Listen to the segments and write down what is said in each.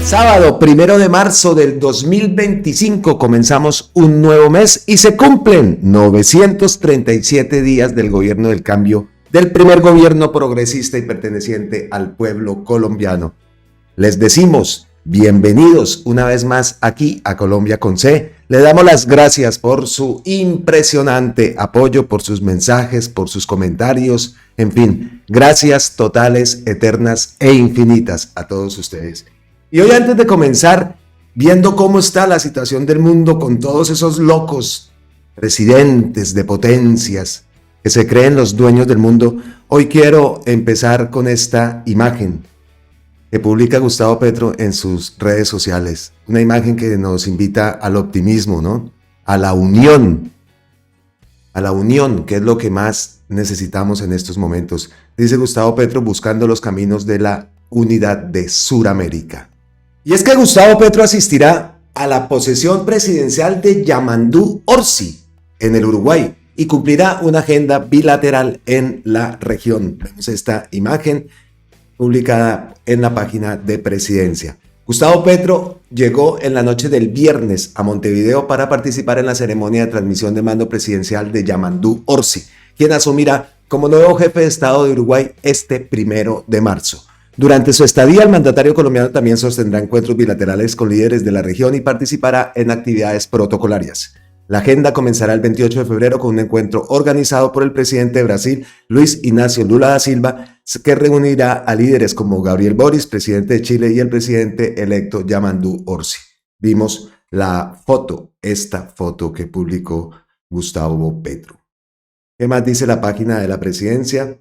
Sábado 1 de marzo del 2025 comenzamos un nuevo mes y se cumplen 937 días del gobierno del cambio, del primer gobierno progresista y perteneciente al pueblo colombiano. Les decimos bienvenidos una vez más aquí a Colombia con C. Le damos las gracias por su impresionante apoyo, por sus mensajes, por sus comentarios, en fin, gracias totales, eternas e infinitas a todos ustedes. Y hoy, antes de comenzar, viendo cómo está la situación del mundo con todos esos locos presidentes de potencias que se creen los dueños del mundo, hoy quiero empezar con esta imagen que publica Gustavo Petro en sus redes sociales. Una imagen que nos invita al optimismo, ¿no? A la unión, que es lo que más necesitamos en estos momentos. Dice Gustavo Petro, buscando los caminos de la unidad de Suramérica. Y es que Gustavo Petro asistirá a la posesión presidencial de Yamandú Orsi en el Uruguay y cumplirá una agenda bilateral en la región. Vemos esta imagen publicada en la página de Presidencia. Gustavo Petro llegó en la noche del viernes a Montevideo para participar en la ceremonia de transmisión de mando presidencial de Yamandú Orsi, quien asumirá como nuevo jefe de Estado de Uruguay este 1 de marzo. Durante su estadía, el mandatario colombiano también sostendrá encuentros bilaterales con líderes de la región y participará en actividades protocolarias. La agenda comenzará el 28 de febrero con un encuentro organizado por el presidente de Brasil, Luis Ignacio Lula da Silva, que reunirá a líderes como Gabriel Boric, presidente de Chile, y el presidente electo Yamandú Orsi. Vimos la foto, esta foto que publicó Gustavo Petro. ¿Qué más dice la página de la Presidencia?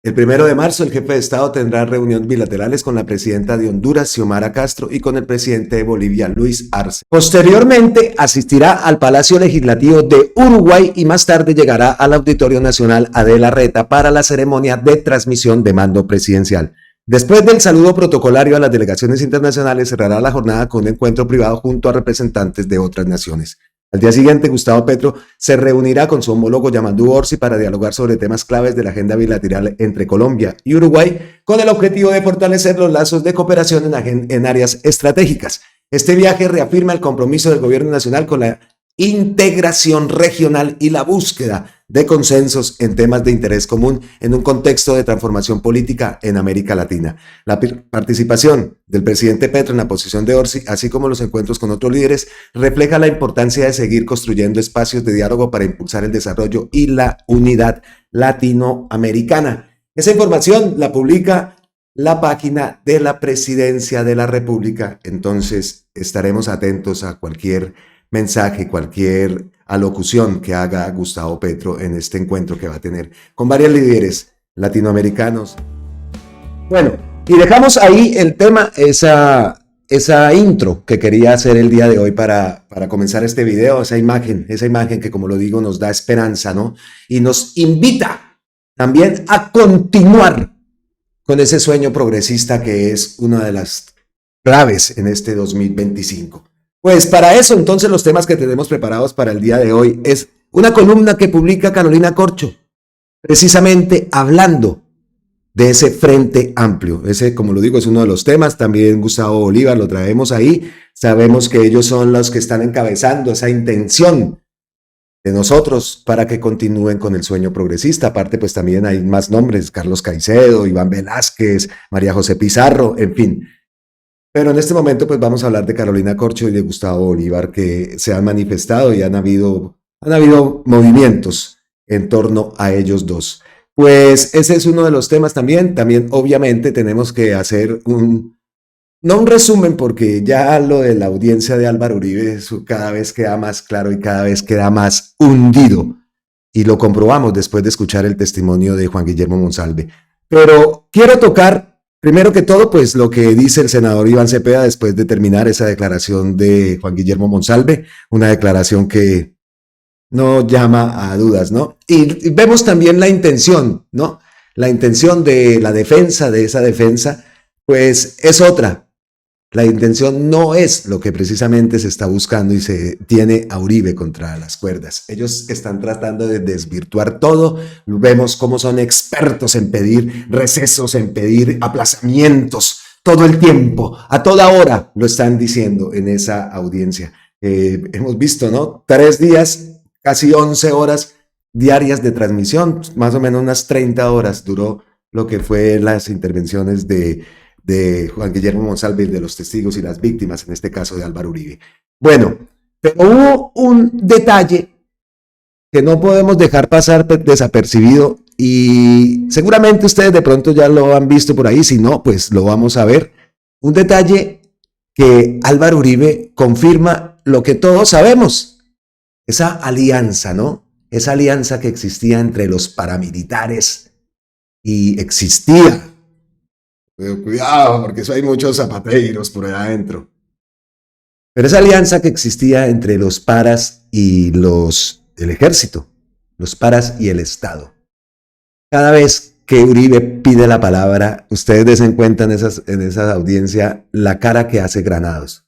El 1 de marzo, el jefe de Estado tendrá reuniones bilaterales con la presidenta de Honduras, Xiomara Castro, y con el presidente de Bolivia, Luis Arce. Posteriormente, asistirá al Palacio Legislativo de Uruguay y más tarde llegará al Auditorio Nacional Adela Reta para la ceremonia de transmisión de mando presidencial. Después del saludo protocolario a las delegaciones internacionales, cerrará la jornada con un encuentro privado junto a representantes de otras naciones. Al día siguiente, Gustavo Petro se reunirá con su homólogo Yamandú Orsi para dialogar sobre temas claves de la agenda bilateral entre Colombia y Uruguay, con el objetivo de fortalecer los lazos de cooperación en áreas estratégicas. Este viaje reafirma el compromiso del gobierno nacional con la integración regional y la búsqueda de consensos en temas de interés común en un contexto de transformación política en América Latina. La participación del presidente Petro en la posición de Orsi, así como los encuentros con otros líderes, refleja la importancia de seguir construyendo espacios de diálogo para impulsar el desarrollo y la unidad latinoamericana. Esa información la publica la página de la Presidencia de la República, entonces estaremos atentos a cualquier mensaje, cualquier alocución que haga Gustavo Petro en este encuentro que va a tener con varios líderes latinoamericanos. Bueno, y dejamos ahí el tema, esa intro que quería hacer el día de hoy para comenzar este video, esa imagen que, como lo digo, nos da esperanza, ¿no? Y nos invita también a continuar con ese sueño progresista que es una de las claves en este 2025. Pues para eso, entonces, los temas que tenemos preparados para el día de hoy es una columna que publica Carolina Corcho, precisamente hablando de ese Frente Amplio. Ese, como lo digo, es uno de los temas. También Gustavo Bolívar lo traemos ahí. Sabemos que ellos son los que están encabezando esa intención de nosotros para que continúen con el sueño progresista. Aparte, pues también hay más nombres: Carlos Caicedo, Iván Velázquez, María José Pizarro, en fin. Pero en este momento pues vamos a hablar de Carolina Corcho y de Gustavo Bolívar, que se han manifestado y han habido movimientos en torno a ellos dos. Pues ese es uno de los temas también. También obviamente tenemos que hacer no un resumen, porque ya lo de la audiencia de Álvaro Uribe cada vez queda más claro y cada vez queda más hundido. Y lo comprobamos después de escuchar el testimonio de Juan Guillermo Monsalve. Pero quiero tocar primero que todo, pues lo que dice el senador Iván Cepeda después de terminar esa declaración de Juan Guillermo Monsalve, una declaración que no llama a dudas, ¿no? Y vemos también la intención, ¿no? La intención de la defensa, de esa defensa, pues es otra. La intención no es lo que precisamente se está buscando y se tiene a Uribe contra las cuerdas. Ellos están tratando de desvirtuar todo. Vemos cómo son expertos en pedir recesos, en pedir aplazamientos todo el tiempo, a toda hora lo están diciendo en esa audiencia. Hemos visto, ¿no? 3 días, casi 11 horas diarias de transmisión, más o menos unas 30 horas duró lo que fue las intervenciones de Juan Guillermo Monsalve, de los testigos y las víctimas, en este caso de Álvaro Uribe. Bueno, pero hubo un detalle que no podemos dejar pasar desapercibido y seguramente ustedes de pronto ya lo han visto por ahí, si no, pues lo vamos a ver. Un detalle que Álvaro Uribe confirma lo que todos sabemos, esa alianza, ¿no? Esa alianza que existía entre los paramilitares y existía. Pero cuidado, porque eso hay muchos zapateros por allá adentro. Pero esa alianza que existía entre los paras y el ejército, los paras y el Estado. Cada vez que Uribe pide la palabra, ustedes desen cuenta en esa audiencia la cara que hace Granados.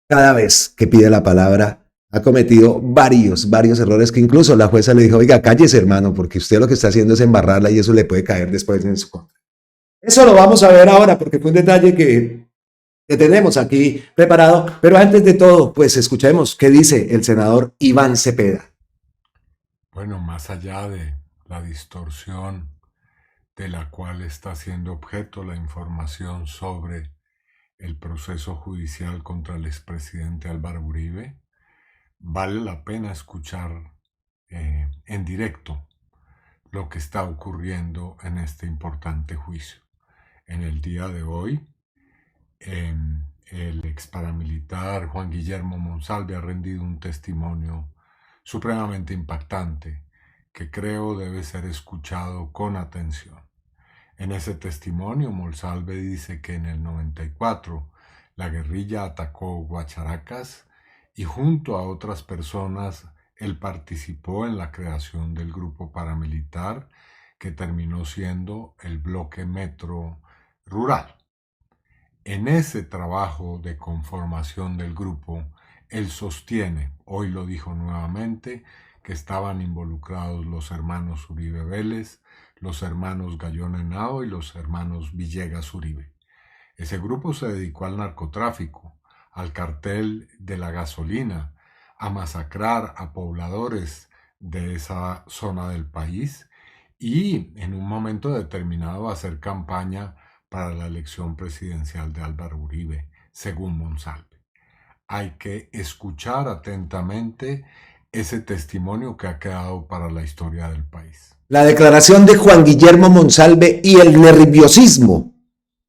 Cada vez que pide la palabra, ha cometido varios errores que incluso la jueza le dijo, oiga, cállese hermano, porque usted lo que está haciendo es embarrarla y eso le puede caer después en su contra. Eso lo vamos a ver ahora porque fue un detalle que tenemos aquí preparado, pero antes de todo, pues escuchemos qué dice el senador Iván Cepeda. Bueno, más allá de la distorsión de la cual está siendo objeto la información sobre el proceso judicial contra el expresidente Álvaro Uribe, vale la pena escuchar en directo lo que está ocurriendo en este importante juicio. En el día de hoy, el ex paramilitar Juan Guillermo Monsalve ha rendido un testimonio supremamente impactante que creo debe ser escuchado con atención. En ese testimonio, Monsalve dice que en el 94 la guerrilla atacó Guacharacas y junto a otras personas él participó en la creación del grupo paramilitar que terminó siendo el Bloque Metro Rural. En ese trabajo de conformación del grupo, él sostiene, hoy lo dijo nuevamente, que estaban involucrados los hermanos Uribe Vélez, los hermanos Gallón Henao y los hermanos Villegas Uribe. Ese grupo se dedicó al narcotráfico, al cartel de la gasolina, a masacrar a pobladores de esa zona del país y en un momento determinado a hacer campaña para la elección presidencial de Álvaro Uribe, según Monsalve. Hay que escuchar atentamente ese testimonio que ha quedado para la historia del país. La declaración de Juan Guillermo Monsalve y el nerviosismo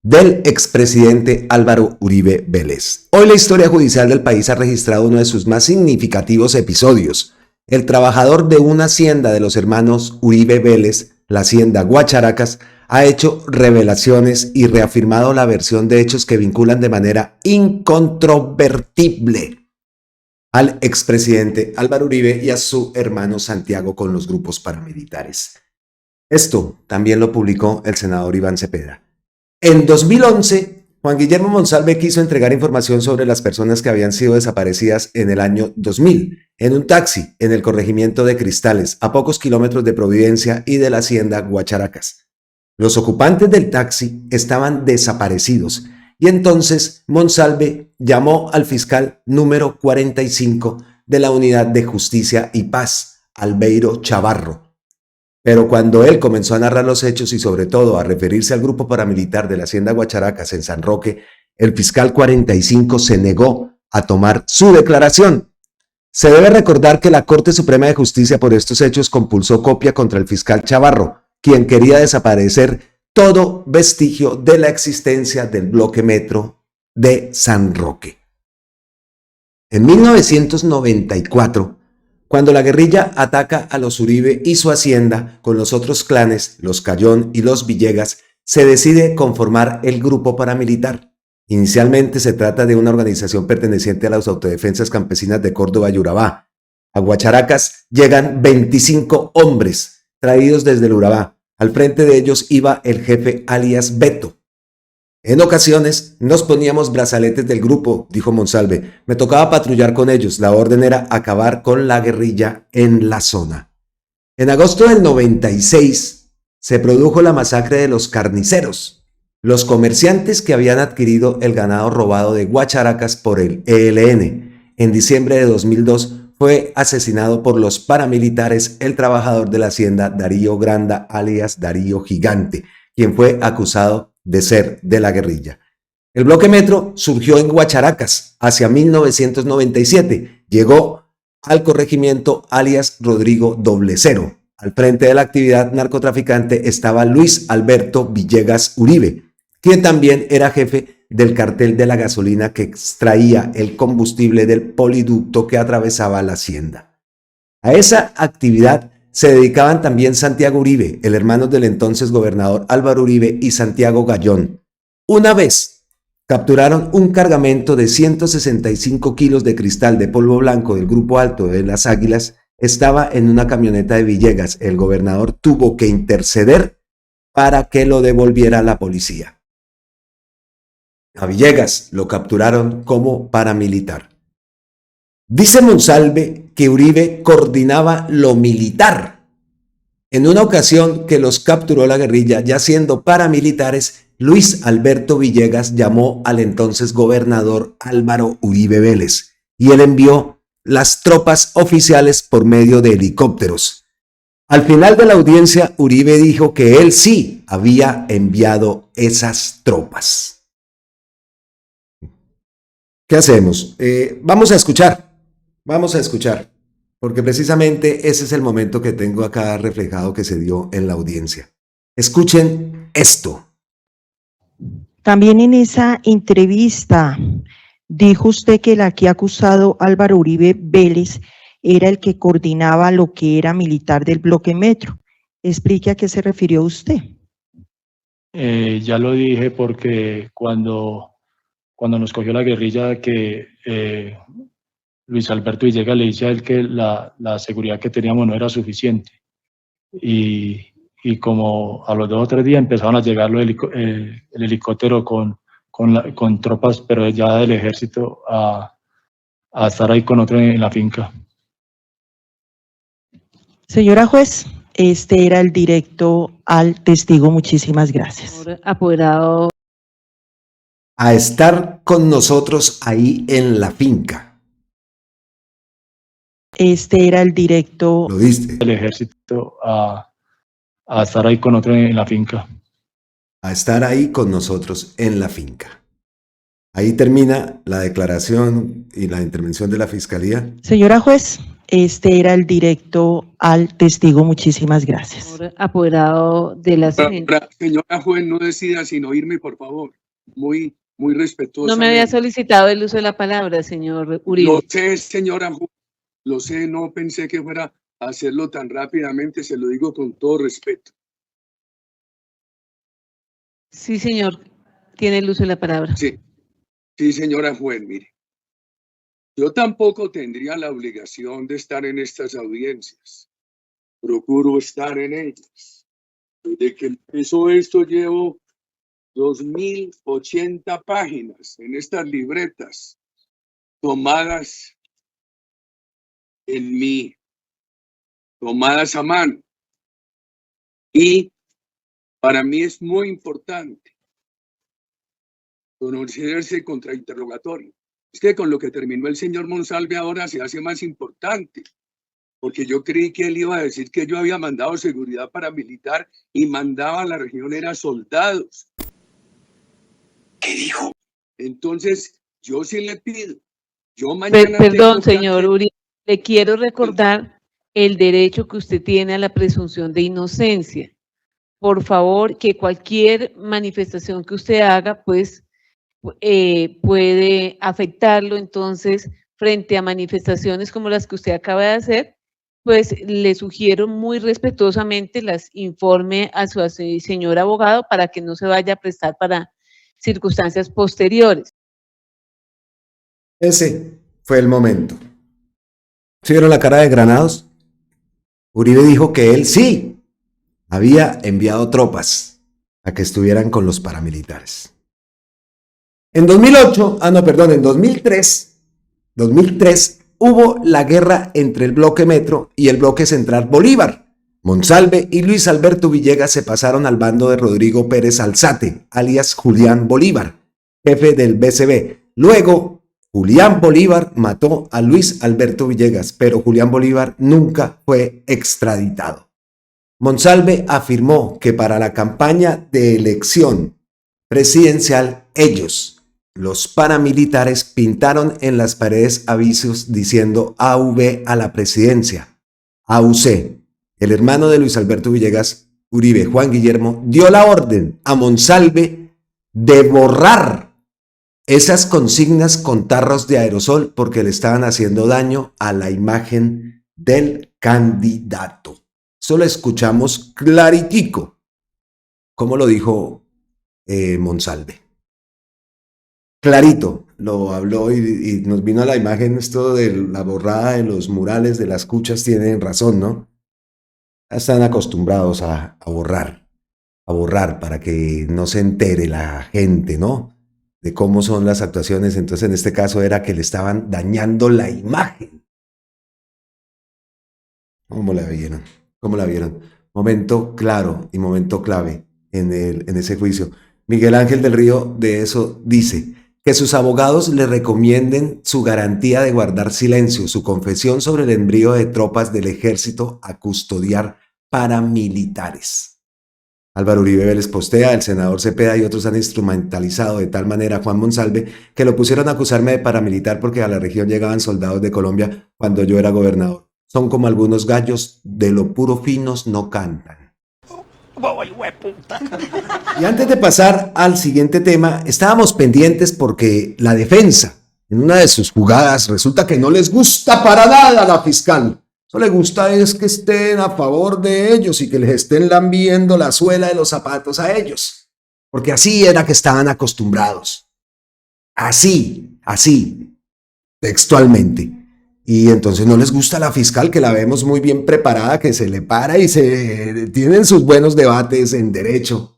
del expresidente Álvaro Uribe Vélez. Hoy la historia judicial del país ha registrado uno de sus más significativos episodios. El trabajador de una hacienda de los hermanos Uribe Vélez, la hacienda Guacharacas, ha hecho revelaciones y reafirmado la versión de hechos que vinculan de manera incontrovertible al expresidente Álvaro Uribe y a su hermano Santiago con los grupos paramilitares. Esto también lo publicó el senador Iván Cepeda. En 2011, Juan Guillermo Monsalve quiso entregar información sobre las personas que habían sido desaparecidas en el año 2000, en un taxi en el corregimiento de Cristales, a pocos kilómetros de Providencia y de la hacienda Guacharacas. Los ocupantes del taxi estaban desaparecidos y entonces Monsalve llamó al fiscal número 45 de la Unidad de Justicia y Paz, Albeiro Chavarro. Pero cuando él comenzó a narrar los hechos y sobre todo a referirse al grupo paramilitar de la hacienda Guacharacas en San Roque, el fiscal 45 se negó a tomar su declaración. Se debe recordar que la Corte Suprema de Justicia por estos hechos compulsó copia contra el fiscal Chavarro, quien quería desaparecer todo vestigio de la existencia del bloque metro de San Roque. En 1994, cuando la guerrilla ataca a los Uribe y su hacienda con los otros clanes, los Cayón y los Villegas, se decide conformar el grupo paramilitar. Inicialmente se trata de una organización perteneciente a las autodefensas campesinas de Córdoba y Urabá. A Guacharacas llegan 25 hombres traídos desde el Urabá. Al frente de ellos iba el jefe alias Beto. En ocasiones nos poníamos brazaletes del grupo, dijo Monsalve. Me tocaba patrullar con ellos. La orden era acabar con la guerrilla en la zona. En agosto del 96 se produjo la masacre de los carniceros. los comerciantes que habían adquirido el ganado robado de Guacharacas por el ELN. En diciembre de 2002 fue asesinado por los paramilitares el trabajador de la hacienda Darío Granda, alias Darío Gigante, quien fue acusado de ser de la guerrilla. El bloque Metro surgió en Guacharacas hacia 1997. Llegó al corregimiento alias Rodrigo Cero. Al frente de la actividad narcotraficante estaba Luis Alberto Villegas Uribe, quien también era jefe del cartel de la gasolina que extraía el combustible del poliducto que atravesaba la hacienda. A esa actividad se dedicaban también Santiago Uribe, el hermano del entonces gobernador Álvaro Uribe, y Santiago Gallón. Una vez capturaron un cargamento de 165 kilos de cristal de polvo blanco del Grupo Alto de las Águilas. Estaba en una camioneta de Villegas. El gobernador tuvo que interceder para que lo devolviera la policía. A Villegas lo capturaron como paramilitar. Dice Monsalve que Uribe coordinaba lo militar. En una ocasión que los capturó la guerrilla, ya siendo paramilitares, Luis Alberto Villegas llamó al entonces gobernador Álvaro Uribe Vélez y él envió las tropas oficiales por medio de helicópteros. Al final de la audiencia, Uribe dijo que él sí había enviado esas tropas. ¿Qué hacemos? Vamos a escuchar, porque precisamente ese es el momento que tengo acá reflejado que se dio en la audiencia. Escuchen esto. También en esa entrevista dijo usted que el aquí acusado Álvaro Uribe Vélez era el que coordinaba lo que era militar del bloque Metro. Explique a qué se refirió usted. Ya lo dije porque cuando nos cogió la guerrilla que Luis Alberto Villegas le dice a él que la seguridad que teníamos no era suficiente. Y como a los 2 o 3 días empezaron a llegar el helicóptero con tropas, pero ya del ejército, a estar ahí con otro en la finca. Señora juez, este era el directo al testigo. Muchísimas gracias. Apoderado. A estar con nosotros ahí en la finca. Este era el directo. Lo diste. El ejército a estar ahí con otro en la finca. A estar ahí con nosotros en la finca. Ahí termina la declaración y la intervención de la Fiscalía. Señora juez, este era el directo al testigo. Muchísimas gracias. Apoderado de la señora juez, no decida sin oírme, por favor. Muy respetuoso. No me había solicitado el uso de la palabra, señor Uribe. Lo sé, señora juez. Lo sé, no pensé que fuera a hacerlo tan rápidamente, se lo digo con todo respeto. Sí, señor, tiene el uso de la palabra. Sí, señora juez, mire. Yo tampoco tendría la obligación de estar en estas audiencias. Procuro estar en ellas. Desde que empezó esto llevo 2080 páginas en estas libretas tomadas tomadas a mano. Y para mí es muy importante conocerse contrainterrogatorio. Es que con lo que terminó el señor Monsalve ahora se hace más importante, porque yo creí que él iba a decir que yo había mandado seguridad paramilitar y mandaba a la región era soldados. ¿Qué dijo? Entonces, yo sí le pido. Yo mañana perdón, señor Uribe, le quiero recordar el derecho que usted tiene a la presunción de inocencia. Por favor, que cualquier manifestación que usted haga, pues, puede afectarlo. Entonces, frente a manifestaciones como las que usted acaba de hacer, pues le sugiero muy respetuosamente las informe a su señor abogado para que no se vaya a prestar para circunstancias posteriores. Ese fue el momento. ¿Sí vieron la cara de Granados? Uribe dijo que él sí había enviado tropas a que estuvieran con los paramilitares. En 2003 hubo la guerra entre el bloque Metro y el bloque Central Bolívar. Monsalve y Luis Alberto Villegas se pasaron al bando de Rodrigo Pérez Alzate, alias Julián Bolívar, jefe del BCB. Luego, Julián Bolívar mató a Luis Alberto Villegas, pero Julián Bolívar nunca fue extraditado. Monsalve afirmó que para la campaña de elección presidencial, ellos, los paramilitares, pintaron en las paredes avisos diciendo AV a la presidencia. AUC. El hermano de Luis Alberto Villegas, Uribe, Juan Guillermo, dio la orden a Monsalve de borrar esas consignas con tarros de aerosol porque le estaban haciendo daño a la imagen del candidato. Eso lo escuchamos claritico, como lo dijo Monsalve. Clarito, lo habló y nos vino a la imagen esto de la borrada de los murales de las cuchas. Tienen razón, ¿no? Están acostumbrados a borrar para que no se entere la gente, ¿no? De cómo son las actuaciones. Entonces, en este caso era que le estaban dañando la imagen. ¿Cómo la vieron? ¿Cómo la vieron? Momento claro y momento clave en ese juicio. Miguel Ángel del Río de eso dice que sus abogados le recomienden su garantía de guardar silencio, su confesión sobre el envío de tropas del ejército a custodiar paramilitares. Álvaro Uribe Vélez postea, el senador Cepeda y otros han instrumentalizado de tal manera a Juan Monsalve que lo pusieron a acusarme de paramilitar porque a la región llegaban soldados de Colombia cuando yo era gobernador. Son como algunos gallos, de lo puro finos no cantan. Y antes de pasar al siguiente tema, estábamos pendientes porque la defensa, en una de sus jugadas, resulta que no les gusta para nada a la fiscal. Solo le gusta es que estén a favor de ellos y que les estén lambiendo la suela de los zapatos a ellos. Porque así era que estaban acostumbrados. Así, textualmente. Y entonces no les gusta a la fiscal, que la vemos muy bien preparada, que se le para y se tienen sus buenos debates en derecho.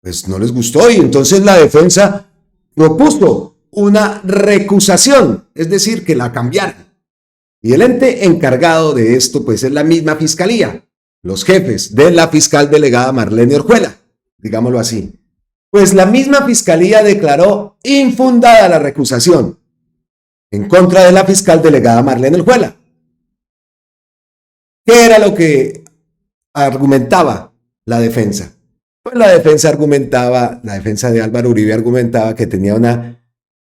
Pues no les gustó y entonces la defensa propuso una recusación, es decir, que la cambiaran. Y el ente encargado de esto pues es la misma fiscalía, los jefes de la fiscal delegada Marlene Orjuela, digámoslo así. Pues la misma fiscalía declaró infundada la recusación en contra de la fiscal delegada Marlene Orjuela. ¿Qué era lo que argumentaba la defensa? Pues la defensa de Álvaro Uribe argumentaba que tenía una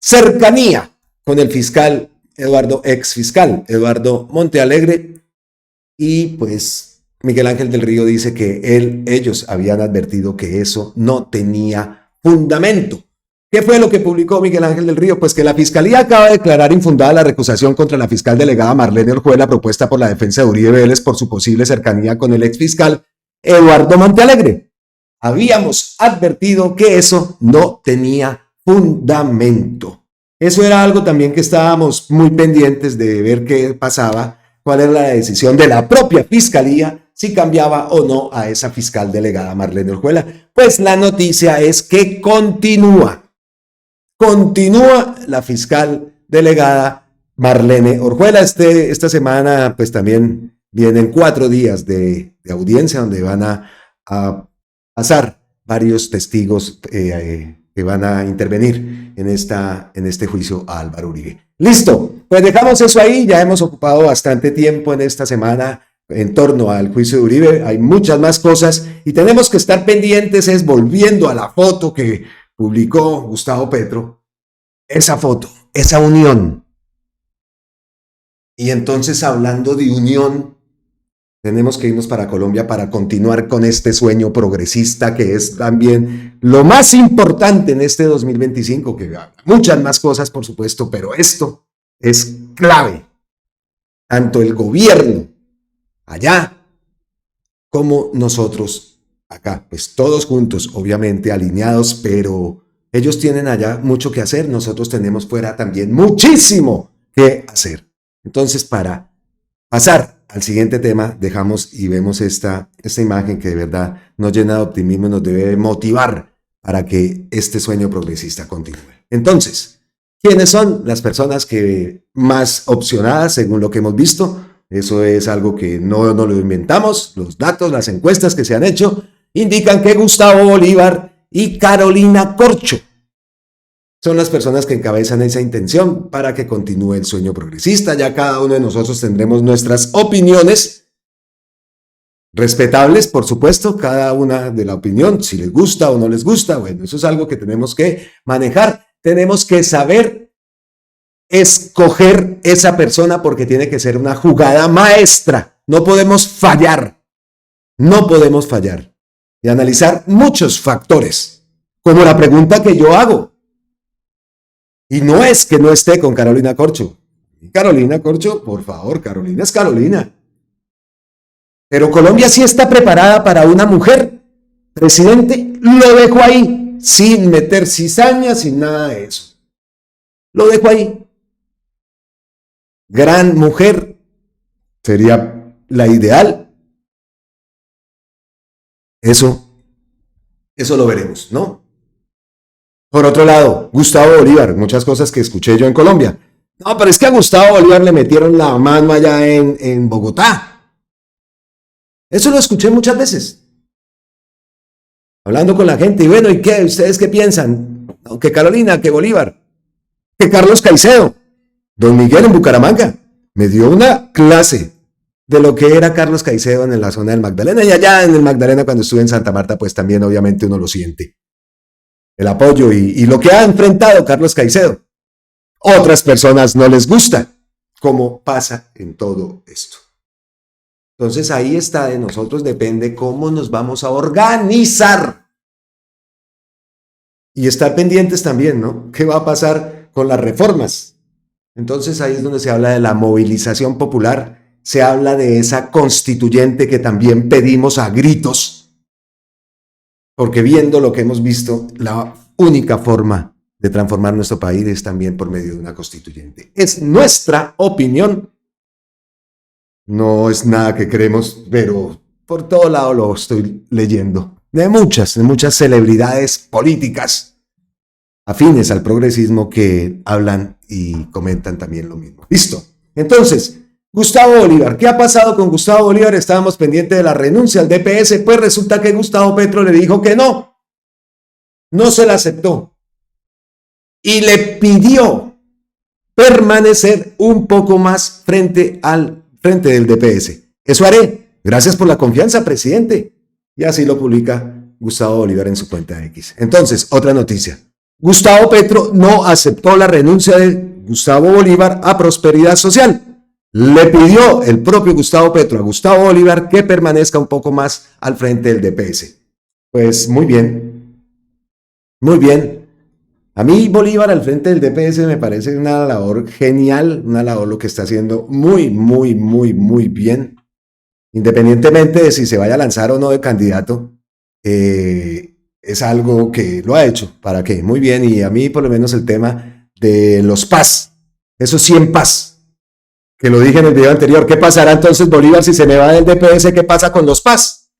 cercanía con el fiscal ex fiscal Eduardo Montealegre, y pues Miguel Ángel del Río dice que ellos habían advertido que eso no tenía fundamento. ¿Qué fue lo que publicó Miguel Ángel del Río? Pues que la Fiscalía acaba de declarar infundada la recusación contra la fiscal delegada Marlene Orjuela propuesta por la defensa de Uribe Vélez por su posible cercanía con el exfiscal Eduardo Montealegre. Habíamos advertido que eso no tenía fundamento. Eso era algo también que estábamos muy pendientes de ver qué pasaba, cuál era la decisión de la propia Fiscalía, si cambiaba o no a esa fiscal delegada Marlene Orjuela. Pues la noticia es que continúa la fiscal delegada Marlene Orjuela. Esta semana pues también vienen 4 días de audiencia donde van a pasar varios testigos que van a intervenir en este juicio a Álvaro Uribe. Listo, pues dejamos eso ahí. Ya hemos ocupado bastante tiempo en esta semana en torno al juicio de Uribe. Hay muchas más cosas y tenemos que estar pendientes, volviendo a la foto que publicó Gustavo Petro, esa foto, esa unión. Y entonces, hablando de unión, tenemos que irnos para Colombia para continuar con este sueño progresista que es también lo más importante en este 2025, que muchas más cosas, por supuesto, pero esto es clave. Tanto el gobierno allá como nosotros acá, pues todos juntos, obviamente alineados, pero ellos tienen allá mucho que hacer, nosotros tenemos fuera también muchísimo que hacer. Entonces, para pasar al siguiente tema, dejamos y vemos esta imagen que de verdad nos llena de optimismo y nos debe motivar para que este sueño progresista continúe. Entonces, ¿quiénes son las personas que más opcionadas según lo que hemos visto? Eso es algo que no lo inventamos. Los datos, las encuestas que se han hecho indican que Gustavo Bolívar y Carolina Corcho son las personas que encabezan esa intención para que continúe el sueño progresista. Ya cada uno de nosotros tendremos nuestras opiniones, respetables, por supuesto, cada una de la opinión, si les gusta o no les gusta. Bueno, eso es algo que tenemos que manejar. Tenemos que saber escoger esa persona porque tiene que ser una jugada maestra. No podemos fallar. No podemos fallar. Y analizar muchos factores, como la pregunta que yo hago. Y no es que no esté con Carolina Corcho. Carolina Corcho, por favor, Carolina es Carolina. Pero Colombia sí está preparada para una mujer presidente. Lo dejo ahí, sin meter cizaña, sin nada de eso. Lo dejo ahí. Gran mujer sería la ideal. Eso lo veremos, ¿no? Por otro lado, Gustavo Bolívar, muchas cosas que escuché yo en Colombia. No, pero es que a Gustavo Bolívar le metieron la mano allá en Bogotá. Eso lo escuché muchas veces. Hablando con la gente. Y bueno, ¿y qué? ¿Ustedes qué piensan? No, que Carolina, que Bolívar, que Carlos Caicedo. Don Miguel en Bucaramanga me dio una clase de lo que era Carlos Caicedo en la zona del Magdalena. Y allá en el Magdalena, cuando estuve en Santa Marta, pues también obviamente uno lo siente. El apoyo y lo que ha enfrentado Carlos Caicedo. Otras personas no les gusta, como pasa en todo esto. Entonces ahí está, de nosotros depende cómo nos vamos a organizar. Y estar pendientes también, ¿no? ¿Qué va a pasar con las reformas? Entonces ahí es donde se habla de la movilización popular, se habla de esa constituyente que también pedimos a gritos. Porque viendo lo que hemos visto, la única forma de transformar nuestro país es también por medio de una constituyente. Es nuestra opinión. No es nada que creemos, pero por todo lado lo estoy leyendo. De muchas celebridades políticas afines al progresismo que hablan y comentan también lo mismo. Listo. Entonces, Gustavo Bolívar, ¿qué ha pasado con Gustavo Bolívar? Estábamos pendientes de la renuncia al DPS, pues resulta que Gustavo Petro le dijo que no se la aceptó y le pidió permanecer un poco más frente del DPS. Eso haré, gracias por la confianza, presidente. Y así lo publica Gustavo Bolívar en su cuenta X. Entonces, otra noticia. Gustavo Petro no aceptó la renuncia de Gustavo Bolívar a Prosperidad Social. Le pidió el propio Gustavo Petro a Gustavo Bolívar que permanezca un poco más al frente del DPS. Pues muy bien. Muy bien. A mí Bolívar al frente del DPS me parece una labor genial, una labor lo que está haciendo muy bien. Independientemente de si se vaya a lanzar o no de candidato, es algo que lo ha hecho. ¿Para qué? Muy bien. Y a mí por lo menos el tema de los PAS, esos 100 PAS, que lo dije en el video anterior, ¿qué pasará entonces Bolívar si se me va del DPS? ¿Qué pasa con los PAS?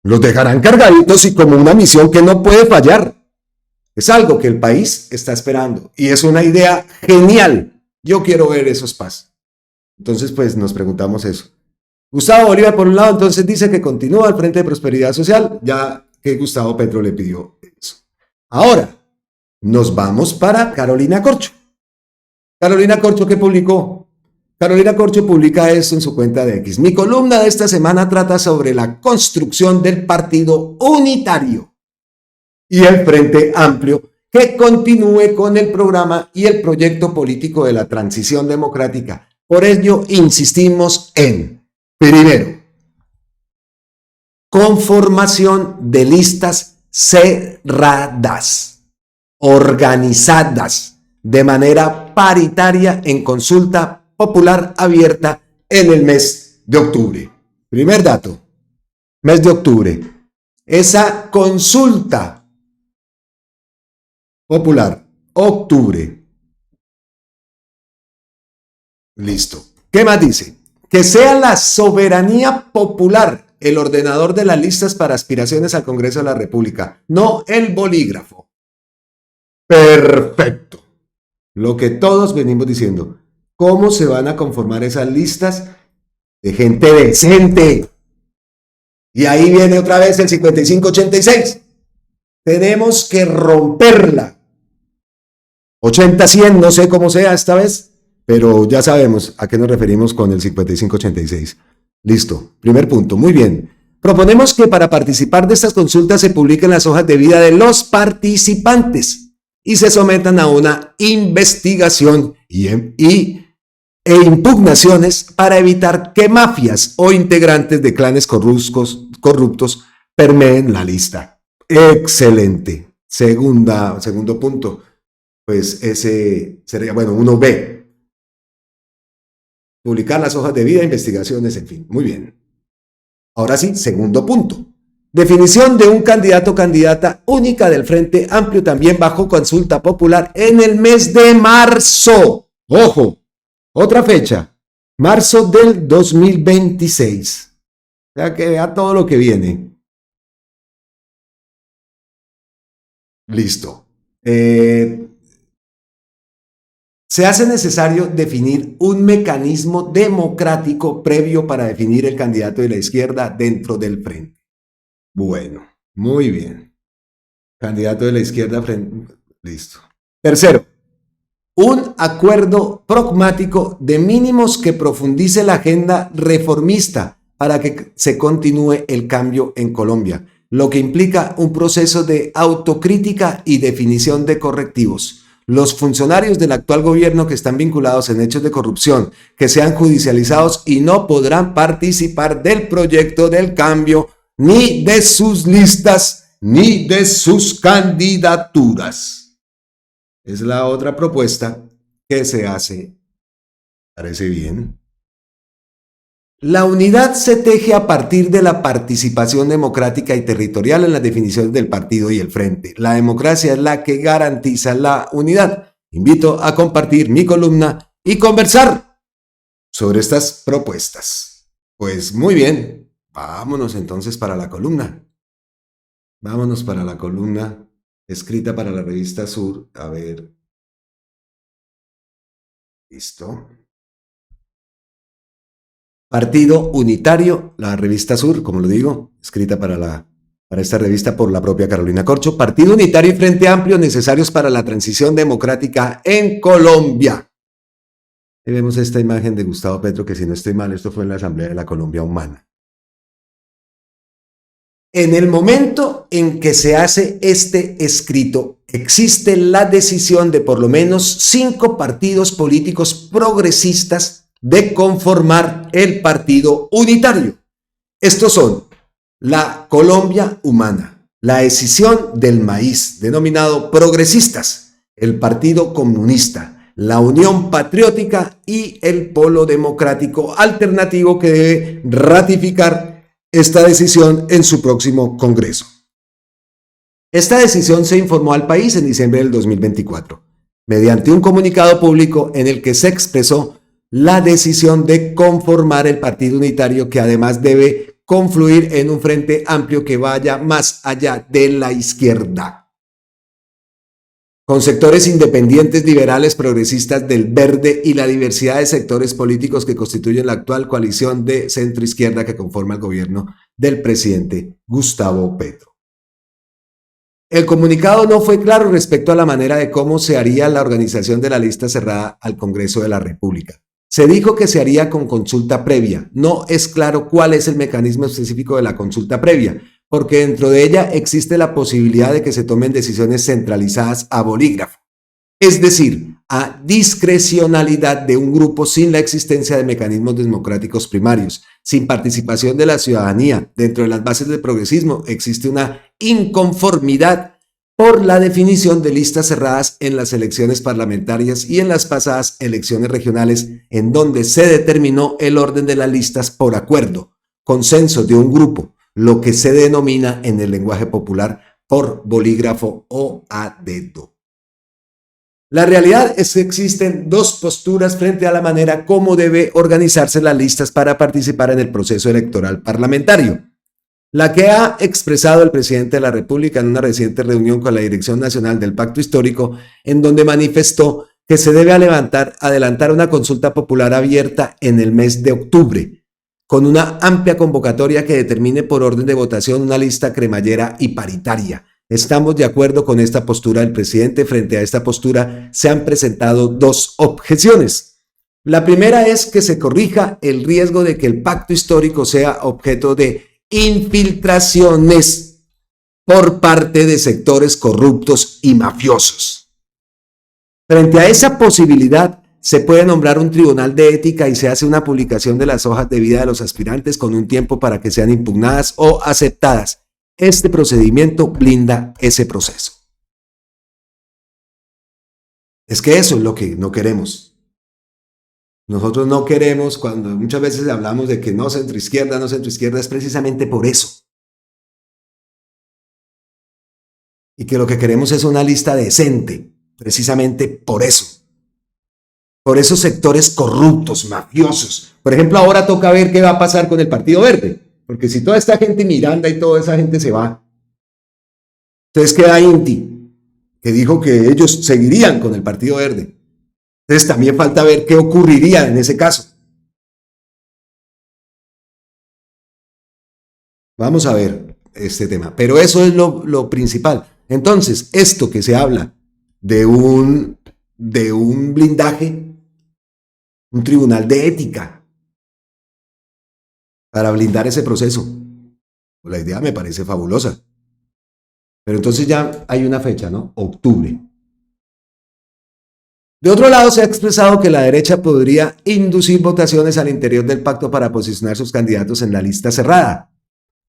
Los dejarán cargaditos y como una misión que no puede fallar. Es algo que el país está esperando y es una idea genial. Yo quiero ver esos PAS. Entonces, pues nos preguntamos eso. Gustavo Bolívar, por un lado, entonces dice que continúa al frente de Prosperidad Social, ya que Gustavo Petro le pidió eso. Ahora, nos vamos para Carolina Corcho. Carolina Corcho, ¿qué publicó? Carolina Corcho publica esto en su cuenta de X. Mi columna de esta semana trata sobre la construcción del partido unitario y el Frente Amplio que continúe con el programa y el proyecto político de la transición democrática. Por ello, insistimos en, primero, conformación de listas cerradas, organizadas, de manera paritaria en consulta popular abierta en el mes de octubre. Primer dato, mes de octubre. Esa consulta popular, octubre. Listo. ¿Qué más dice? Que sea la soberanía popular el ordenador de las listas para aspiraciones al Congreso de la República, no el bolígrafo. Perfecto. Lo que todos venimos diciendo. cómo se van a conformar esas listas de gente decente. Y ahí viene otra vez el 55-86. Tenemos que romperla. 80-100, no sé cómo sea esta vez, pero ya sabemos a qué nos referimos con el 55-86. Listo, primer punto, muy bien. Proponemos que para participar de estas consultas se publiquen las hojas de vida de los participantes y se sometan a una investigación e impugnaciones para evitar que mafias o integrantes de clanes corruptos permeen la lista. Excelente. Segundo punto, pues ese sería, bueno, 1B. Publicar las hojas de vida, investigaciones, en fin. Muy bien. Ahora sí, segundo punto. Definición de un candidato o candidata única del Frente Amplio también bajo consulta popular en el mes de marzo. ¡Ojo! Otra fecha. Marzo del 2026. O sea que vea todo lo que viene. Listo. Se hace necesario definir un mecanismo democrático previo para definir el candidato de la izquierda dentro del frente. Bueno, muy bien. Candidato de la izquierda, frente. Listo. Tercero, un acuerdo pragmático de mínimos que profundice la agenda reformista para que se continúe el cambio en Colombia, lo que implica un proceso de autocrítica y definición de correctivos. Los funcionarios del actual gobierno que están vinculados en hechos de corrupción, que sean judicializados y no podrán participar del proyecto del cambio, ni de sus listas, ni de sus candidaturas. Es la otra propuesta que se hace. ¿Parece bien? La unidad se teje a partir de la participación democrática y territorial en las definiciones del partido y el frente. La democracia es la que garantiza la unidad. Invito a compartir mi columna y conversar sobre estas propuestas. Pues muy bien, vámonos entonces para la columna. Vámonos para la columna escrita para la revista Sur. A ver. Listo. Partido Unitario, la revista Sur, como lo digo, escrita para esta revista por la propia Carolina Corcho. Partido Unitario y Frente Amplio necesarios para la transición democrática en Colombia. Y vemos esta imagen de Gustavo Petro, que si no estoy mal, esto fue en la Asamblea de la Colombia Humana. En el momento en que se hace este escrito, existe la decisión de por lo menos 5 partidos políticos progresistas de conformar el Partido Unitario. Estos son la Colombia Humana, la Escisión del Maíz, denominado Progresistas, el Partido Comunista, la Unión Patriótica y el Polo Democrático Alternativo, que debe ratificar esta decisión en su próximo Congreso. Esta decisión se informó al país en diciembre del 2024, mediante un comunicado público en el que se expresó la decisión de conformar el Partido Unitario, que además debe confluir en un frente amplio que vaya más allá de la izquierda, con sectores independientes, liberales, progresistas, del verde y la diversidad de sectores políticos que constituyen la actual coalición de centro-izquierda que conforma el gobierno del presidente Gustavo Petro. El comunicado no fue claro respecto a la manera de cómo se haría la organización de la lista cerrada al Congreso de la República. Se dijo que se haría con consulta previa. No es claro cuál es el mecanismo específico de la consulta previa, porque dentro de ella existe la posibilidad de que se tomen decisiones centralizadas a bolígrafo, es decir, a discrecionalidad de un grupo sin la existencia de mecanismos democráticos primarios. Sin participación de la ciudadanía dentro de las bases del progresismo, existe una inconformidad por la definición de listas cerradas en las elecciones parlamentarias y en las pasadas elecciones regionales, en donde se determinó el orden de las listas por acuerdo, consenso de un grupo, lo que se denomina en el lenguaje popular por bolígrafo o a dedo. La realidad es que existen 2 posturas frente a la manera como debe organizarse las listas para participar en el proceso electoral parlamentario. La que ha expresado el presidente de la República en una reciente reunión con la Dirección Nacional del Pacto Histórico, en donde manifestó que se debe adelantar una consulta popular abierta en el mes de octubre, con una amplia convocatoria que determine por orden de votación una lista cremallera y paritaria. Estamos de acuerdo con esta postura del presidente. Frente a esta postura se han presentado dos objeciones. La primera es que se corrija el riesgo de que el pacto histórico sea objeto de infiltraciones por parte de sectores corruptos y mafiosos. Frente a esa posibilidad, se puede nombrar un tribunal de ética y se hace una publicación de las hojas de vida de los aspirantes con un tiempo para que sean impugnadas o aceptadas. Este procedimiento blinda ese proceso. Es que eso es lo que no queremos. Nosotros no queremos, cuando muchas veces hablamos de que no centroizquierda, es precisamente por eso. Y que lo que queremos es una lista decente, precisamente por eso. Por esos sectores corruptos, mafiosos. Por ejemplo, ahora toca ver qué va a pasar con el Partido Verde. Porque si toda esta gente Miranda y toda esa gente se va, entonces queda Inti, que dijo que ellos seguirían con el Partido Verde. Entonces también falta ver qué ocurriría en ese caso. Vamos a ver este tema, pero eso es lo principal. Entonces, esto que se habla de un blindaje, un tribunal de ética, para blindar ese proceso. La idea me parece fabulosa. Pero entonces ya hay una fecha, ¿no? Octubre. De otro lado, se ha expresado que la derecha podría inducir votaciones al interior del pacto para posicionar sus candidatos en la lista cerrada.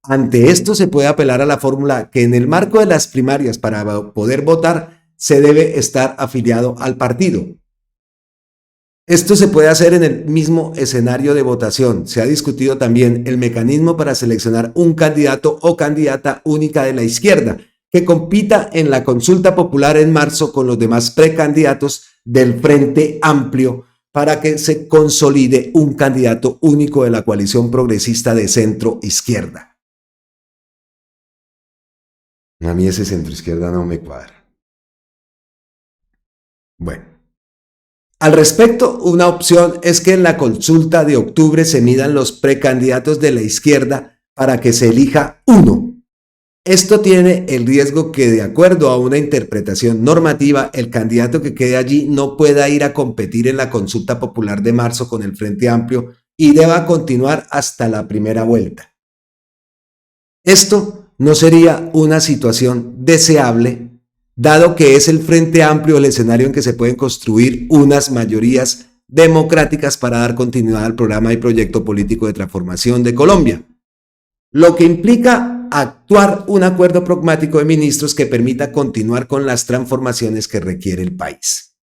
Ante esto se puede apelar a la fórmula que en el marco de las primarias para poder votar se debe estar afiliado al partido. Esto se puede hacer en el mismo escenario de votación. Se ha discutido también el mecanismo para seleccionar un candidato o candidata única de la izquierda que compita en la consulta popular en marzo con los demás precandidatos del Frente Amplio para que se consolide un candidato único de la coalición progresista de centro-izquierda. A mí ese centro-izquierda no me cuadra. Bueno. Al respecto, una opción es que en la consulta de octubre se midan los precandidatos de la izquierda para que se elija uno. Esto tiene el riesgo que, de acuerdo a una interpretación normativa, el candidato que quede allí no pueda ir a competir en la consulta popular de marzo con el Frente Amplio y deba continuar hasta la primera vuelta. Esto no sería una situación deseable, dado que es el Frente Amplio el escenario en que se pueden construir unas mayorías democráticas para dar continuidad al programa y proyecto político de transformación de Colombia, lo que implica actuar un acuerdo pragmático de ministros que permita continuar con las transformaciones que requiere el país.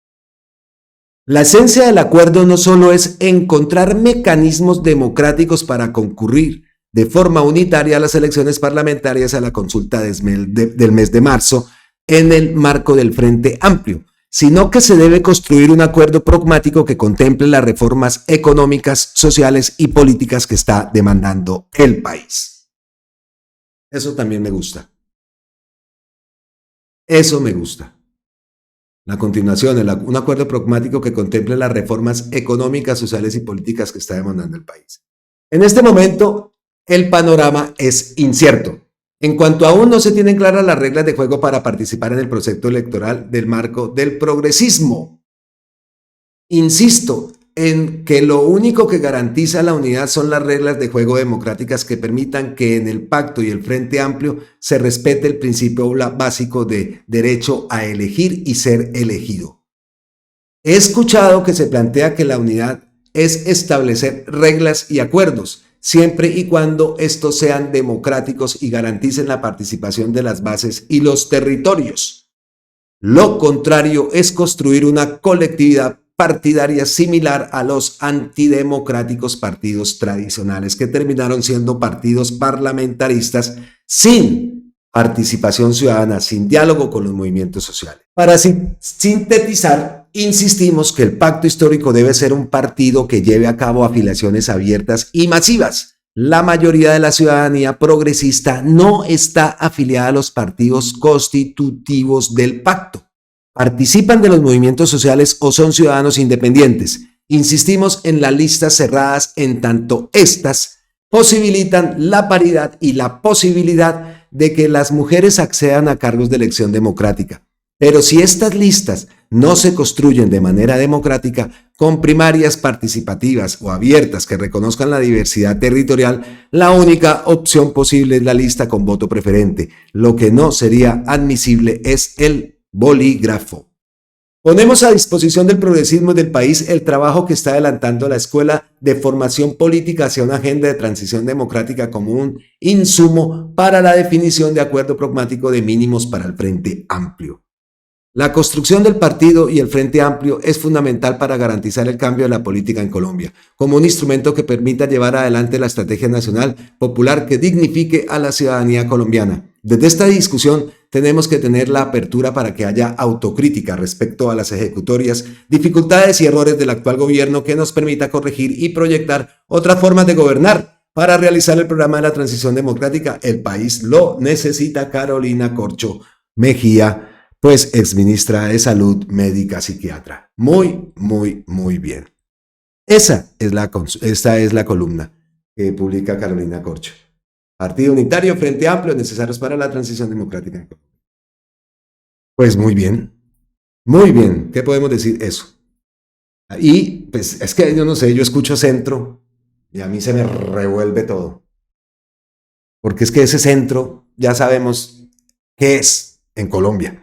La esencia del acuerdo no solo es encontrar mecanismos democráticos para concurrir de forma unitaria a las elecciones parlamentarias a la consulta del mes de marzo, en el marco del Frente Amplio, sino que se debe construir un acuerdo pragmático que contemple las reformas económicas, sociales y políticas que está demandando el país. Eso también me gusta. Eso me gusta. La continuación, un acuerdo pragmático que contemple las reformas económicas, sociales y políticas que está demandando el país. En este momento, el panorama es incierto. En cuanto aún no se tienen claras las reglas de juego para participar en el proceso electoral del marco del progresismo. Insisto en que lo único que garantiza la unidad son las reglas de juego democráticas que permitan que en el pacto y el Frente Amplio se respete el principio básico de derecho a elegir y ser elegido. He escuchado que se plantea que la unidad es establecer reglas y acuerdos, siempre y cuando estos sean democráticos y garanticen la participación de las bases y los territorios. Lo contrario es construir una colectividad partidaria similar a los antidemocráticos partidos tradicionales que terminaron siendo partidos parlamentaristas sin participación ciudadana, sin diálogo con los movimientos sociales. Para sintetizar, insistimos que el pacto histórico debe ser un partido que lleve a cabo afiliaciones abiertas y masivas. La mayoría de la ciudadanía progresista no está afiliada a los partidos constitutivos del pacto. participan de los movimientos sociales o son ciudadanos independientes. Insistimos en las listas cerradas en tanto estas posibilitan la paridad y la posibilidad de que las mujeres accedan a cargos de elección democrática. Pero si estas listas no se construyen de manera democrática, con primarias participativas o abiertas que reconozcan la diversidad territorial, la única opción posible es la lista con voto preferente. Lo que no sería admisible es el bolígrafo. Ponemos a disposición del progresismo del país el trabajo que está adelantando la Escuela de Formación Política hacia una agenda de transición democrática como un insumo para la definición de acuerdo pragmático de mínimos para el Frente Amplio. La construcción del partido y el Frente Amplio es fundamental para garantizar el cambio de la política en Colombia, como un instrumento que permita llevar adelante la estrategia nacional popular que dignifique a la ciudadanía colombiana. Desde esta discusión tenemos que tener la apertura para que haya autocrítica respecto a las ejecutorias, dificultades y errores del actual gobierno que nos permita corregir y proyectar otras formas de gobernar. Para realizar el programa de la transición democrática, el país lo necesita. Carolina Corcho Mejía, pues exministra de Salud, médica, psiquiatra. Muy bien. Esta es la columna que publica Carolina Corcho. Partido Unitario, Frente Amplio, necesarios para la transición democrática. Pues muy bien. ¿Qué podemos decir? Eso. Y pues es que yo no sé, yo escucho centro y a mí se me revuelve todo. Porque es que ese centro ya sabemos qué es en Colombia.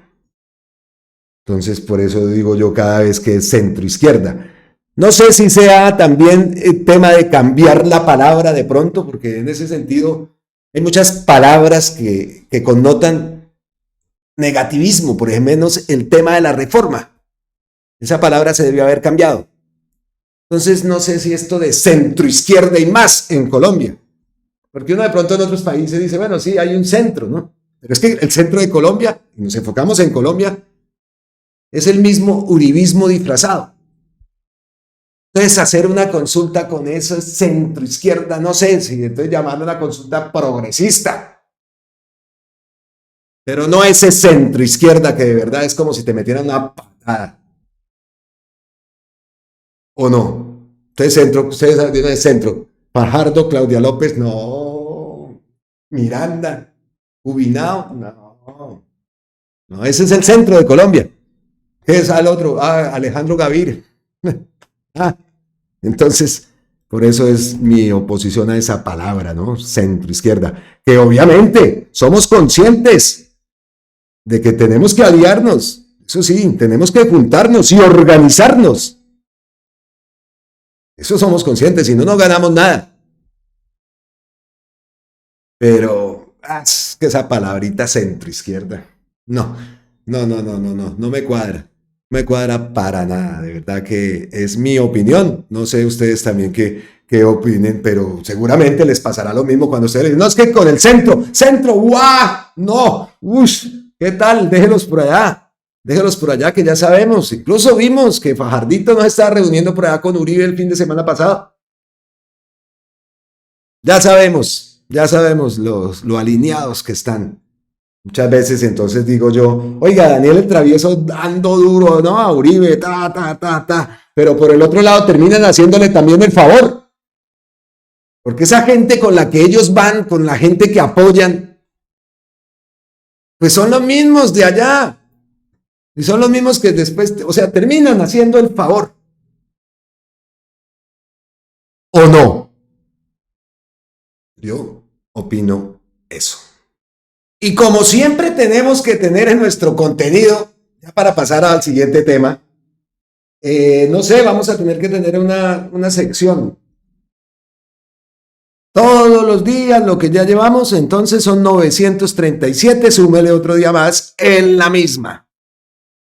Entonces, por eso digo yo cada vez que es centro-izquierda. No sé si sea también el tema de cambiar la palabra de pronto, porque en ese sentido hay muchas palabras que connotan negativismo, por ejemplo, el tema de la reforma. Esa palabra se debió haber cambiado. Entonces, no sé si esto de centro-izquierda y más en Colombia. Porque uno de pronto en otros países dice, bueno, sí, hay un centro, ¿no? Pero es que el centro de Colombia, y nos enfocamos en Colombia, es el mismo uribismo disfrazado. Entonces, hacer una consulta con eso centro-izquierda, no sé si entonces llamarlo una consulta progresista. Pero no ese centro-izquierda que de verdad es como si te metieran una patada. ¿O no? Entonces, centro, ustedes saben de centro. Fajardo, Claudia López, no. Miranda, Ubinao, no. No, ese es el centro de Colombia. ¿Qué es al otro? Alejandro Gaviria. Entonces, por eso es mi oposición a esa palabra, ¿no? Centro-izquierda. Que obviamente somos conscientes de que tenemos que aliarnos. Eso sí, tenemos que juntarnos y organizarnos. Eso somos conscientes, si no, no ganamos nada. Pero, es que esa palabrita centro-izquierda, no me cuadra. No me cuadra para nada, de verdad que es mi opinión. No sé ustedes también qué opinen, pero seguramente les pasará lo mismo cuando ustedes dicen, no, es que con el centro, ¡guau! No, ¿qué tal? Déjenlos por allá que ya sabemos. Incluso vimos que Fajardito nos estaba reuniendo por allá con Uribe el fin de semana pasado. Ya sabemos lo alineados que están. Muchas veces entonces digo yo, oiga, Daniel el Travieso dando duro, ¿no? A Uribe, pero por el otro lado terminan haciéndole también el favor. Porque esa gente con la que ellos van, con la gente que apoyan, pues son los mismos de allá. Y son los mismos que después, o sea, terminan haciendo el favor. ¿O no? Yo opino eso. Y como siempre tenemos que tener en nuestro contenido, ya para pasar al siguiente tema, no sé, vamos a tener que tener una sección. Todos los días, lo que ya llevamos, entonces son 937, súmele otro día más en la misma.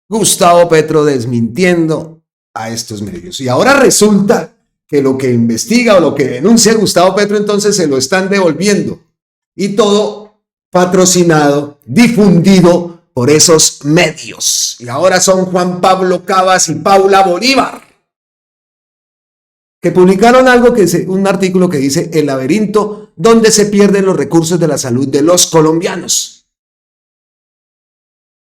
Gustavo Petro desmintiendo a estos medios. Y ahora resulta que lo que investiga o lo que denuncia Gustavo Petro entonces se lo están devolviendo. Y todo patrocinado, difundido por esos medios. Y ahora son Juan Pablo Cabas y Paula Bolívar, que publicaron un artículo que dice El laberinto donde se pierden los recursos de la salud de los colombianos.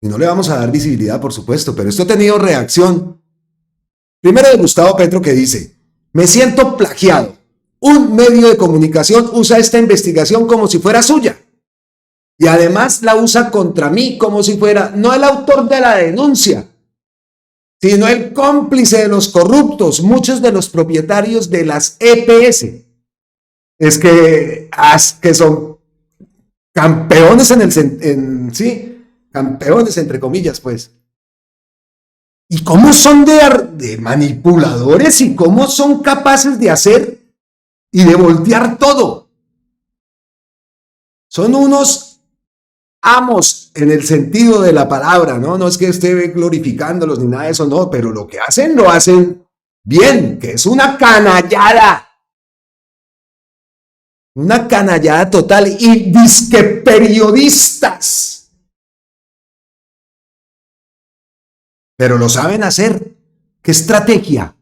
Y no le vamos a dar visibilidad, por supuesto, pero esto ha tenido reacción. Primero de Gustavo Petro, que dice: me siento plagiado. Un medio de comunicación usa esta investigación como si fuera suya. Y además la usa contra mí como si fuera no el autor de la denuncia, sino el cómplice de los corruptos, muchos de los propietarios de las EPS. Es que son campeones campeones entre comillas, pues. ¿Y cómo son de manipuladores y cómo son capaces de hacer y de voltear todo? Son unos amos en el sentido de la palabra, ¿no? No es que esté glorificándolos ni nada de eso, no, pero lo que hacen, lo hacen bien, que es una canallada. Una canallada total y disque periodistas. Pero lo saben hacer. ¿Qué estrategia?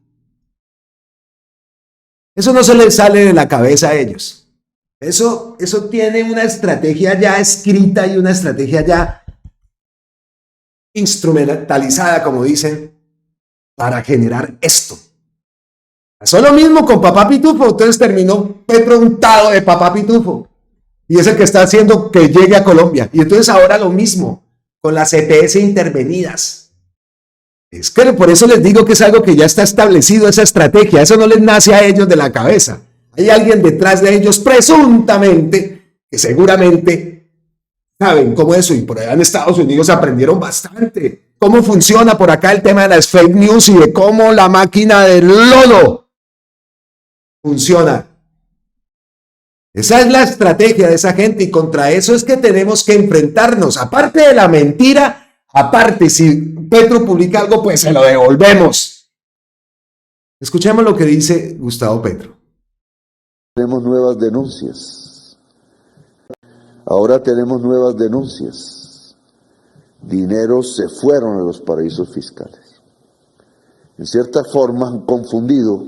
Eso no se les sale de la cabeza a ellos. Eso tiene una estrategia ya escrita y una estrategia ya instrumentalizada, como dicen, para generar esto. Pasó lo mismo con Papá Pitufo, entonces terminó Petro untado de Papá Pitufo. Y es el que está haciendo que llegue a Colombia. Y entonces ahora lo mismo con las EPS intervenidas. Es que por eso les digo que es algo que ya está establecido, esa estrategia. Eso no les nace a ellos de la cabeza. Hay alguien detrás de ellos, presuntamente, que seguramente saben cómo eso. Y por allá en Estados Unidos aprendieron bastante. Cómo funciona por acá el tema de las fake news y de cómo la máquina del lodo funciona. Esa es la estrategia de esa gente y contra eso es que tenemos que enfrentarnos. Aparte de la mentira, aparte si Petro publica algo, pues se lo devolvemos. Escuchemos lo que dice Gustavo Petro. Tenemos nuevas denuncias. Ahora tenemos nuevas denuncias. Dineros se fueron a los paraísos fiscales. En cierta forma han confundido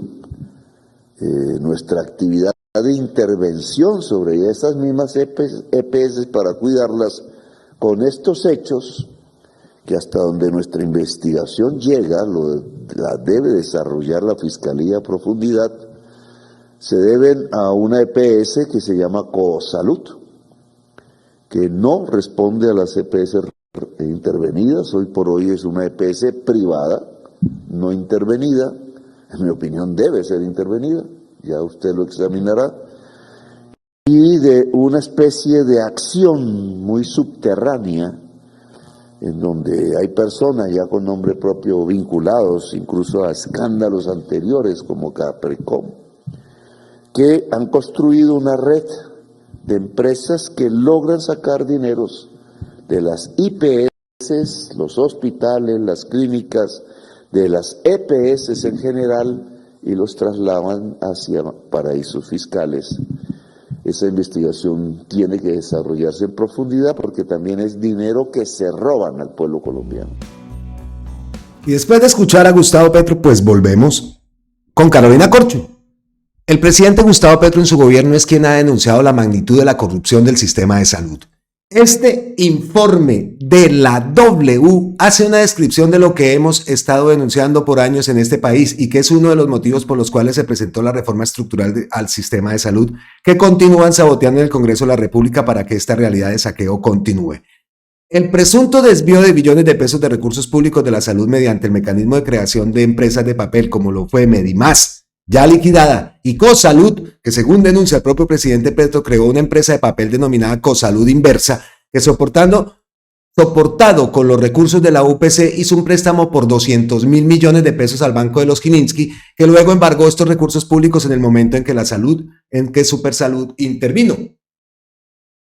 nuestra actividad de intervención sobre esas mismas EPS para cuidarlas con estos hechos que hasta donde nuestra investigación llega, la debe desarrollar la Fiscalía a profundidad, se deben a una EPS que se llama Cosalud, que no responde a las EPS intervenidas. Hoy por hoy es una EPS privada, no intervenida. En mi opinión debe ser intervenida, ya usted lo examinará. Y de una especie de acción muy subterránea, en donde hay personas ya con nombre propio vinculados incluso a escándalos anteriores como Capricom, que han construido una red de empresas que logran sacar dineros de las IPS, los hospitales, las clínicas, de las EPS en general, y los trasladan hacia paraísos fiscales. Esa investigación tiene que desarrollarse en profundidad porque también es dinero que se roban al pueblo colombiano. Y después de escuchar a Gustavo Petro, pues volvemos con Carolina Corcho. El presidente Gustavo Petro en su gobierno es quien ha denunciado la magnitud de la corrupción del sistema de salud. Este informe de la W hace una descripción de lo que hemos estado denunciando por años en este país y que es uno de los motivos por los cuales se presentó la reforma estructural al sistema de salud que continúan saboteando en el Congreso de la República para que esta realidad de saqueo continúe. El presunto desvío de billones de pesos de recursos públicos de la salud mediante el mecanismo de creación de empresas de papel como lo fue Medimás, ya liquidada, y Cosalud, que según denuncia el propio presidente Petro, creó una empresa de papel denominada Cosalud Inversa, que soportado con los recursos de la UPC hizo un préstamo por 200.000 millones de pesos al Banco de los Gilinski, que luego embargó estos recursos públicos en el momento en que Supersalud intervino.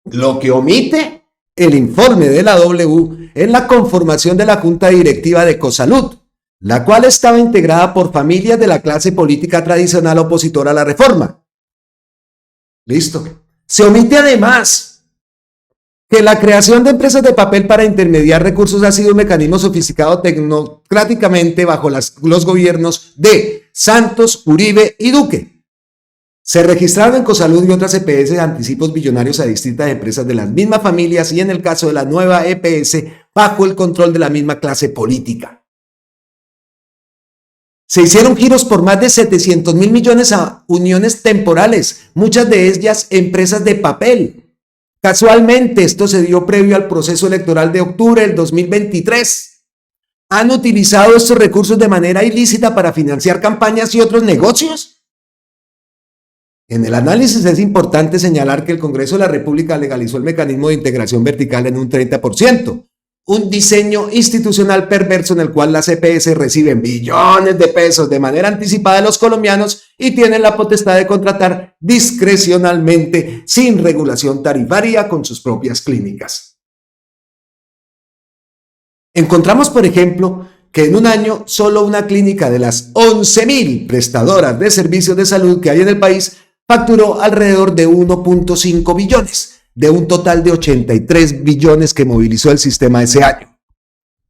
Lo que omite el informe de la W es la conformación de la junta directiva de Cosalud, la cual estaba integrada por familias de la clase política tradicional opositora a la reforma. Listo. Se omite además que la creación de empresas de papel para intermediar recursos ha sido un mecanismo sofisticado tecnocráticamente bajo los gobiernos de Santos, Uribe y Duque. Se registraron en Cosalud y otras EPS anticipos billonarios a distintas empresas de las mismas familias y en el caso de la nueva EPS bajo el control de la misma clase política. Se hicieron giros por más de 700.000 millones a uniones temporales, muchas de ellas empresas de papel. Casualmente, esto se dio previo al proceso electoral de octubre del 2023. ¿Han utilizado estos recursos de manera ilícita para financiar campañas y otros negocios? En el análisis es importante señalar que el Congreso de la República legalizó el mecanismo de integración vertical en un 30%, un diseño institucional perverso en el cual las EPS reciben billones de pesos de manera anticipada de los colombianos y tienen la potestad de contratar discrecionalmente sin regulación tarifaria con sus propias clínicas. Encontramos, por ejemplo, que en un año solo una clínica de las 11.000 prestadoras de servicios de salud que hay en el país facturó alrededor de 1.5 billones, de un total de 83 billones que movilizó el sistema ese año.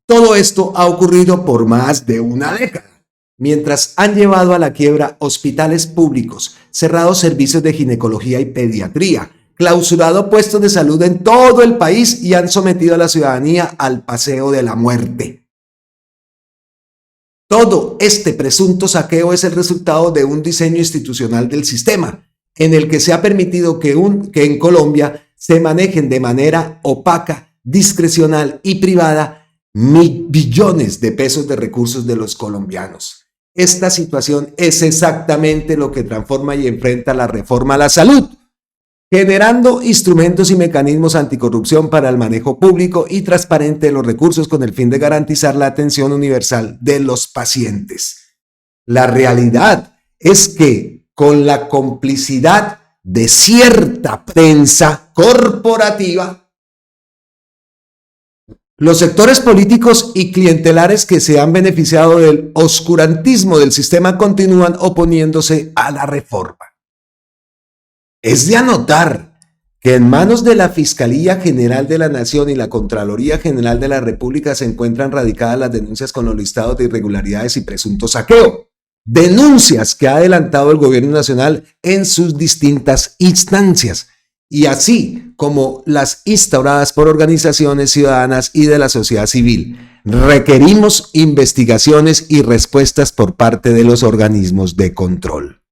Todo esto ha ocurrido por más de una década, mientras han llevado a la quiebra hospitales públicos, cerrado servicios de ginecología y pediatría, clausurado puestos de salud en todo el país y han sometido a la ciudadanía al paseo de la muerte. Todo este presunto saqueo es el resultado de un diseño institucional del sistema, en el que se ha permitido que en Colombia se manejen de manera opaca, discrecional y privada billones de pesos de recursos de los colombianos. Esta situación es exactamente lo que transforma y enfrenta la reforma a la salud, generando instrumentos y mecanismos anticorrupción para el manejo público y transparente de los recursos con el fin de garantizar la atención universal de los pacientes. La realidad es que con la complicidad de cierta prensa corporativa, los sectores políticos y clientelares que se han beneficiado del oscurantismo del sistema continúan oponiéndose a la reforma. Es de anotar que en manos de la Fiscalía General de la Nación y la Contraloría General de la República se encuentran radicadas las denuncias con los listados de irregularidades y presunto saqueo. Denuncias que ha adelantado el gobierno nacional en sus distintas instancias, y así como las instauradas por organizaciones ciudadanas y de la sociedad civil. Requerimos investigaciones y respuestas por parte de los organismos de control.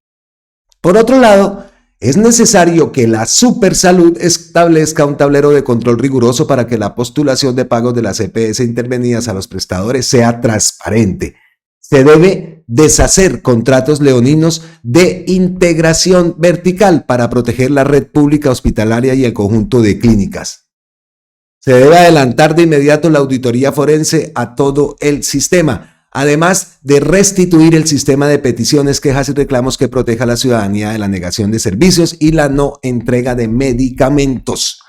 Por otro lado, es necesario que la Supersalud establezca un tablero de control riguroso para que la postulación de pagos de las EPS intervenidas a los prestadores sea transparente. Se debe deshacer contratos leoninos de integración vertical para proteger la red pública hospitalaria y el conjunto de clínicas. Se debe adelantar de inmediato la auditoría forense a todo el sistema, además de restituir el sistema de peticiones, quejas y reclamos que proteja a la ciudadanía de la negación de servicios y la no entrega de medicamentos.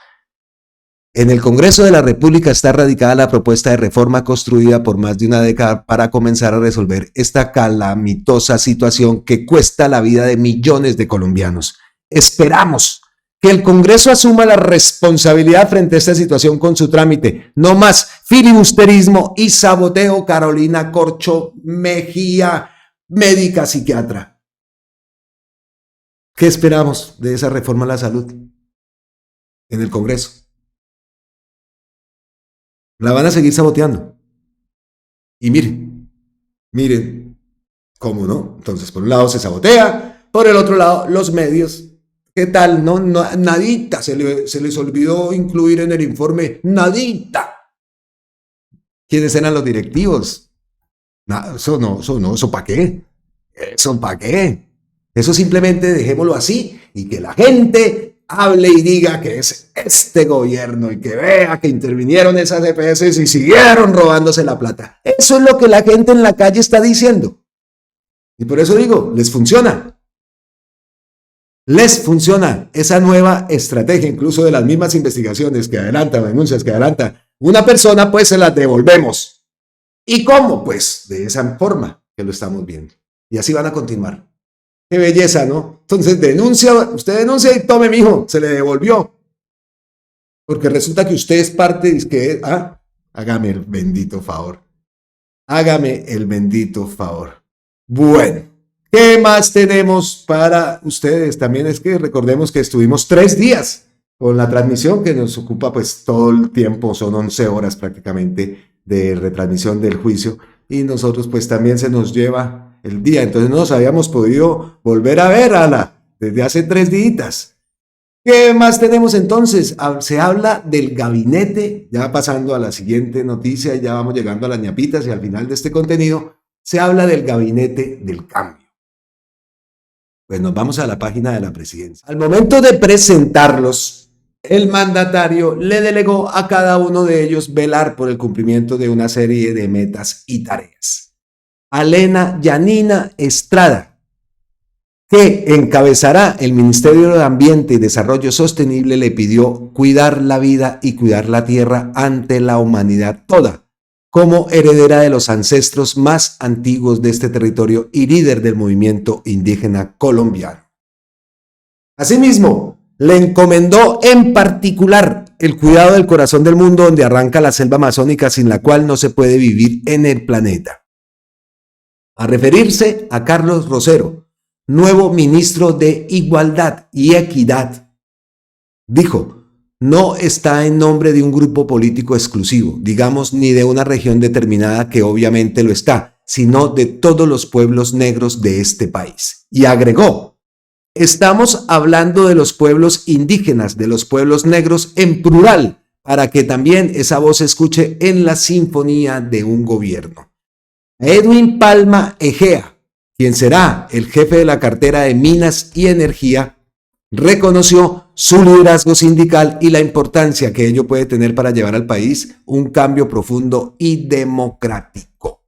En el Congreso de la República está radicada la propuesta de reforma construida por más de una década para comenzar a resolver esta calamitosa situación que cuesta la vida de millones de colombianos. Esperamos que el Congreso asuma la responsabilidad frente a esta situación con su trámite. No más filibusterismo y saboteo. Carolina Corcho Mejía, médica psiquiatra. ¿Qué esperamos de esa reforma a la salud en el Congreso? La van a seguir saboteando. Y miren, ¿cómo no? Entonces, por un lado se sabotea, por el otro lado, los medios. ¿Qué tal? No, nadita, se les olvidó incluir en el informe, nadita. ¿Quiénes eran los directivos? Eso ¿para qué? ¿Eso para qué? Eso simplemente dejémoslo así y que la gente hable y diga que es este gobierno y que vea que intervinieron esas EPS y siguieron robándose la plata. Eso es lo que la gente en la calle está diciendo. Y por eso digo, les funciona. Les funciona esa nueva estrategia, incluso de las mismas investigaciones que adelantan, denuncias que adelanta una persona, pues se las devolvemos. ¿Y cómo? Pues de esa forma que lo estamos viendo. Y así van a continuar. Qué belleza, ¿no? Entonces usted denuncia y tome, mijo, se le devolvió. Porque resulta que usted es parte de que, hágame el bendito favor. Hágame el bendito favor. Bueno, ¿qué más tenemos para ustedes? También es que recordemos que estuvimos 3 días con la transmisión que nos ocupa pues todo el tiempo, son 11 horas prácticamente de retransmisión del juicio, y nosotros pues también se nos lleva el día, entonces no nos habíamos podido volver a ver, Ala, desde hace 3 días. ¿Qué más tenemos entonces? Se habla del gabinete, ya pasando a la siguiente noticia, ya vamos llegando a las ñapitas y al final de este contenido, se habla del gabinete del cambio. Pues nos vamos a la página de la presidencia. Al momento de presentarlos, el mandatario le delegó a cada uno de ellos velar por el cumplimiento de una serie de metas y tareas. Alena Yanina Estrada, que encabezará el Ministerio de Ambiente y Desarrollo Sostenible, le pidió cuidar la vida y cuidar la tierra ante la humanidad toda, como heredera de los ancestros más antiguos de este territorio y líder del movimiento indígena colombiano. Asimismo, le encomendó en particular el cuidado del corazón del mundo, donde arranca la selva amazónica, sin la cual no se puede vivir en el planeta. A referirse a Carlos Rosero, nuevo ministro de Igualdad y Equidad, dijo: no está en nombre de un grupo político exclusivo, digamos, ni de una región determinada, que obviamente lo está, sino de todos los pueblos negros de este país. Y agregó: estamos hablando de los pueblos indígenas, de los pueblos negros en plural, para que también esa voz se escuche en la sinfonía de un gobierno. Edwin Palma Egea, quien será el jefe de la cartera de Minas y Energía, reconoció su liderazgo sindical y la importancia que ello puede tener para llevar al país un cambio profundo y democrático.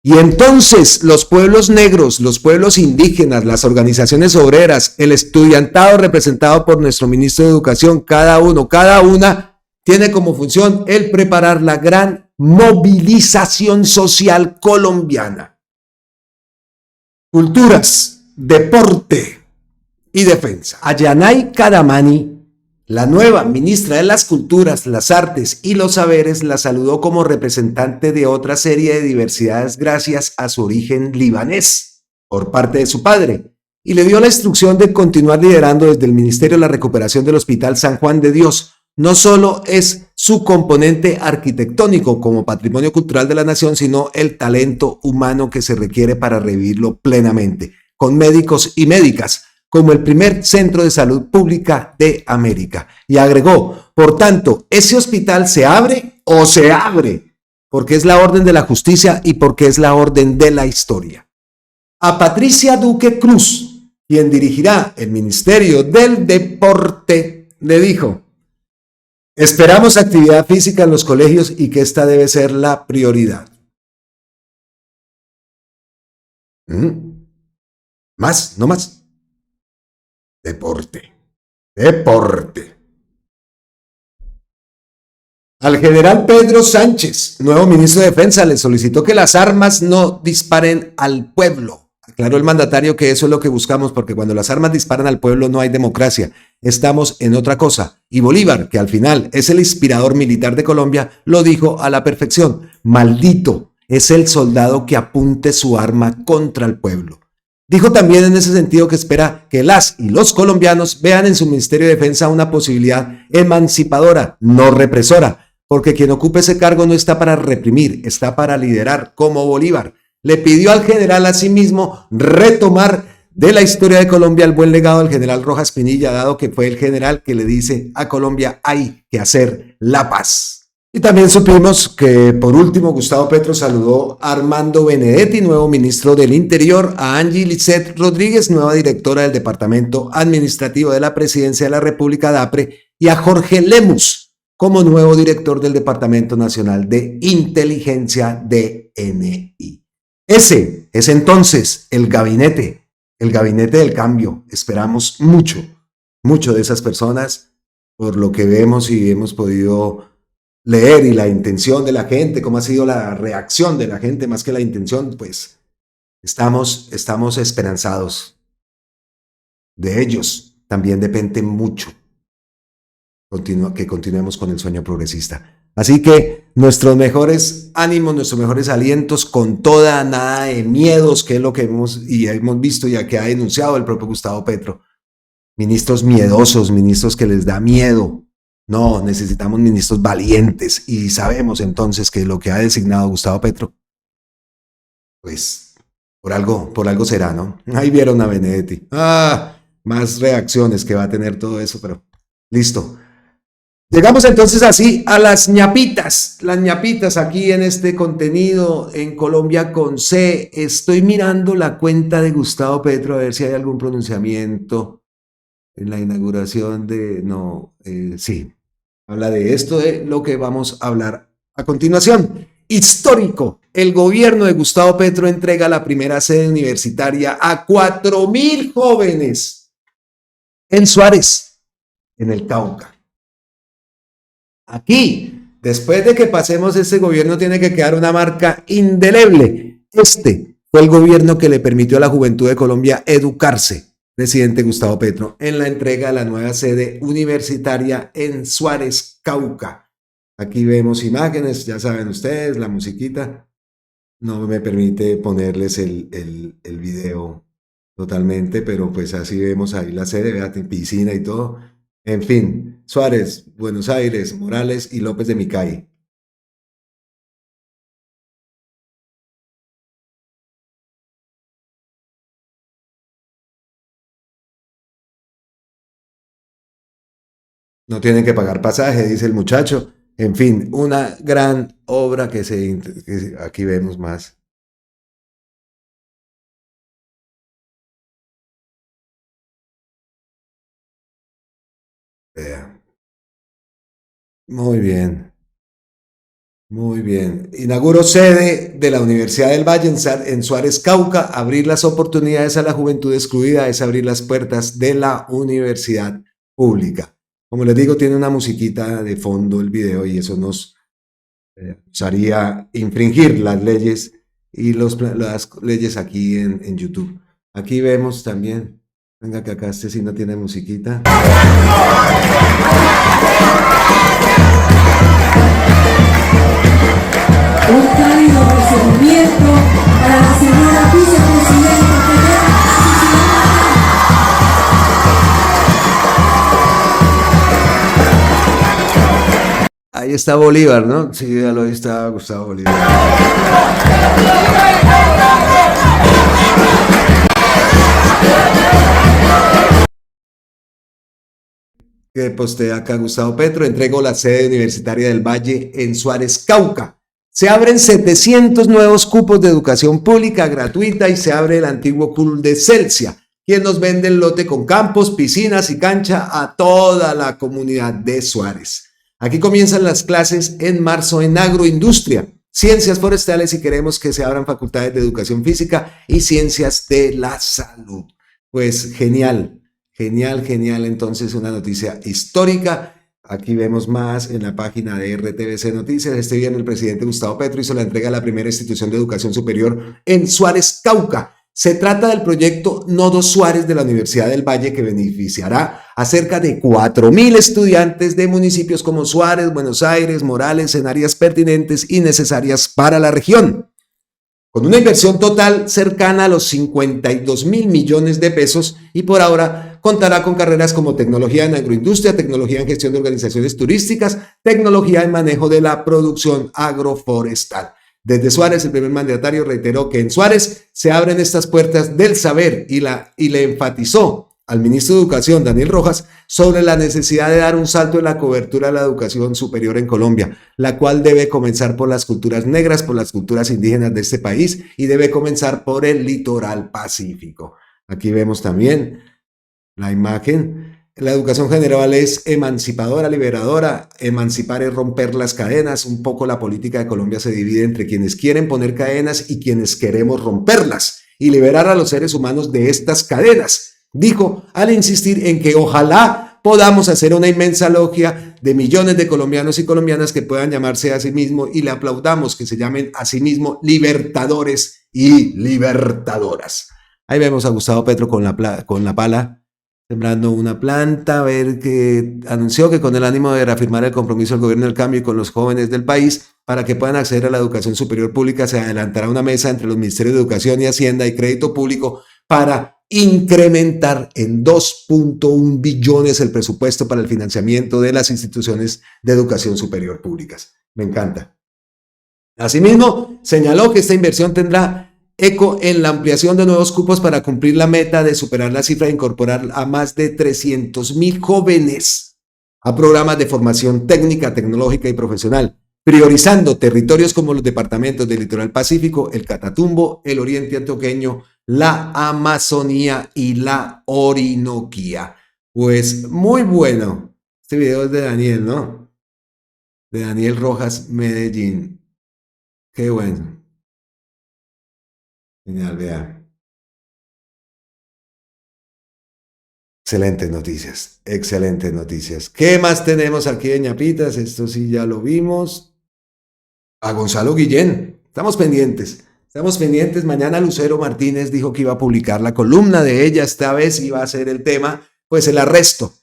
Y entonces los pueblos negros, los pueblos indígenas, las organizaciones obreras, el estudiantado representado por nuestro ministro de Educación, cada una, tiene como función el preparar la gran movilización social colombiana. Culturas, deporte y defensa. Ayanay Karamani, la nueva ministra de las Culturas, las Artes y los Saberes, la saludó como representante de otra serie de diversidades gracias a su origen libanés por parte de su padre, y le dio la instrucción de continuar liderando desde el Ministerio la recuperación del Hospital San Juan de Dios. No solo es su componente arquitectónico como patrimonio cultural de la nación, sino el talento humano que se requiere para revivirlo plenamente, con médicos y médicas, como el primer centro de salud pública de América. Y agregó: por tanto, ese hospital se abre o se abre, porque es la orden de la justicia y porque es la orden de la historia. A Patricia Duque Cruz, quien dirigirá el Ministerio del Deporte, le dijo: esperamos actividad física en los colegios y que esta debe ser la prioridad. Más, no más. Deporte. Al general Pedro Sánchez, nuevo ministro de Defensa, le solicitó que las armas no disparen al pueblo. Aclaró el mandatario que eso es lo que buscamos, porque cuando las armas disparan al pueblo no hay democracia. Estamos en otra cosa. Y Bolívar, que al final es el inspirador militar de Colombia, lo dijo a la perfección: maldito es el soldado que apunte su arma contra el pueblo. Dijo también en ese sentido que espera que las y los colombianos vean en su Ministerio de Defensa una posibilidad emancipadora, no represora, porque quien ocupe ese cargo no está para reprimir, está para liderar, como Bolívar. Le pidió al general asimismo retomar de la historia de Colombia el buen legado del general Rojas Pinilla, dado que fue el general que le dice a Colombia: hay que hacer la paz. Y también supimos que, por último, Gustavo Petro saludó a Armando Benedetti, nuevo ministro del Interior, a Angie Lisset Rodríguez, nueva directora del Departamento Administrativo de la Presidencia de la República, DAPRE, y a Jorge Lemus como nuevo director del Departamento Nacional de Inteligencia, DNI. Ese es entonces el gabinete del cambio. Esperamos mucho de esas personas, por lo que vemos y hemos podido leer, y la intención de la gente, cómo ha sido la reacción de la gente más que la intención, pues estamos esperanzados. De ellos también depende mucho que continuemos con el sueño progresista. Así que nuestros mejores ánimos, nuestros mejores alientos, con toda, nada de miedos, que es lo que hemos visto y que ha denunciado el propio Gustavo Petro. ministros miedosos, ministros que les da miedo. No, necesitamos ministros valientes y sabemos entonces que lo que ha designado Gustavo Petro, pues por algo será, ¿no? Ahí vieron a Benedetti. Más reacciones que va a tener todo eso, pero listo. Llegamos entonces así a las ñapitas aquí en este contenido en Colombia con C. Estoy mirando la cuenta de Gustavo Petro a ver si hay algún pronunciamiento en la inauguración de... No, sí, habla de esto, de lo que vamos a hablar a continuación. Histórico, el gobierno de Gustavo Petro entrega la primera sede universitaria a 4.000 jóvenes en Suárez, en el Cauca. Aquí, después de que pasemos este gobierno, tiene que quedar una marca indeleble. Este fue el gobierno que le permitió a la juventud de Colombia educarse, presidente Gustavo Petro, en la entrega de la nueva sede universitaria en Suárez, Cauca. Aquí vemos imágenes, ya saben ustedes, la musiquita. No me permite ponerles el video totalmente, pero pues así vemos ahí la sede, vean, piscina y todo. En fin, Suárez, Buenos Aires, Morales y López de Micay. No tienen que pagar pasaje, dice el muchacho. En fin, una gran obra que aquí vemos más. Vea. Muy bien. Muy bien. Inauguro sede de la Universidad del Valle en Suárez, Cauca. Abrir las oportunidades a la juventud excluida es abrir las puertas de la universidad pública. Como les digo, tiene una musiquita de fondo el video y eso nos haría infringir las leyes y las leyes aquí en YouTube. Aquí vemos también, venga que acá este sí no tiene musiquita. Un cálido recibimiento para la señora vicepresidenta Ahí está Bolívar, ¿no? Sí, ya lo está Gustavo Bolívar. Que postea acá Gustavo Petro, entregó la sede universitaria del Valle en Suárez, Cauca. Se abren 700 nuevos cupos de educación pública gratuita y se abre el antiguo CUL de Celsia, quien nos vende el lote con campos, piscinas y cancha a toda la comunidad de Suárez. Aquí comienzan las clases en marzo en agroindustria, ciencias forestales y queremos que se abran facultades de educación física y ciencias de la salud. Pues genial, genial, genial. Entonces una noticia histórica. Aquí vemos más en la página de RTVC Noticias. Este viernes el presidente Gustavo Petro hizo la entrega de la primera institución de educación superior en Suárez, Cauca. Se trata del proyecto Nodo Suárez de la Universidad del Valle que beneficiará a cerca de 4.000 estudiantes de municipios como Suárez, Buenos Aires, Morales, en áreas pertinentes y necesarias para la región. Con una inversión total cercana a los 52.000 millones de pesos y por ahora contará con carreras como tecnología en agroindustria, tecnología en gestión de organizaciones turísticas, tecnología en manejo de la producción agroforestal. Desde Suárez, el primer mandatario reiteró que en Suárez se abren estas puertas del saber y le enfatizó al ministro de Educación, Daniel Rojas, sobre la necesidad de dar un salto en la cobertura de la educación superior en Colombia, la cual debe comenzar por las culturas negras, por las culturas indígenas de este país y debe comenzar por el litoral pacífico. Aquí vemos también la imagen. La educación general es emancipadora, liberadora. Emancipar es romper las cadenas. Un poco la política de Colombia se divide entre quienes quieren poner cadenas y quienes queremos romperlas y liberar a los seres humanos de estas cadenas, dijo al insistir en que ojalá podamos hacer una inmensa logia de millones de colombianos y colombianas que puedan llamarse a sí mismos y le aplaudamos que se llamen a sí mismos libertadores y libertadoras. Ahí vemos a Gustavo Petro con la pala sembrando una planta, ver que anunció que con el ánimo de reafirmar el compromiso del gobierno del cambio y con los jóvenes del país para que puedan acceder a la educación superior pública, se adelantará una mesa entre los ministerios de Educación y Hacienda y Crédito Público para incrementar en 2.1 billones el presupuesto para el financiamiento de las instituciones de educación superior públicas. Me encanta. Asimismo, señaló que esta inversión tendrá eco en la ampliación de nuevos cupos para cumplir la meta de superar la cifra de incorporar a más de 300.000 jóvenes a programas de formación técnica, tecnológica y profesional, priorizando territorios como los departamentos del Litoral Pacífico, el Catatumbo, el Oriente Antioqueño, la Amazonía y la Orinoquía. Pues muy bueno. Este video es de Daniel, ¿no? De Daniel Rojas, Medellín. Qué bueno. Genial, vea. Excelentes noticias, excelentes noticias. ¿Qué más tenemos aquí de ñapitas? Esto sí ya lo vimos. A Gonzalo Guillén. Estamos pendientes. Mañana Lucero Martínez dijo que iba a publicar la columna de ella. Esta vez iba a ser el tema, pues el arresto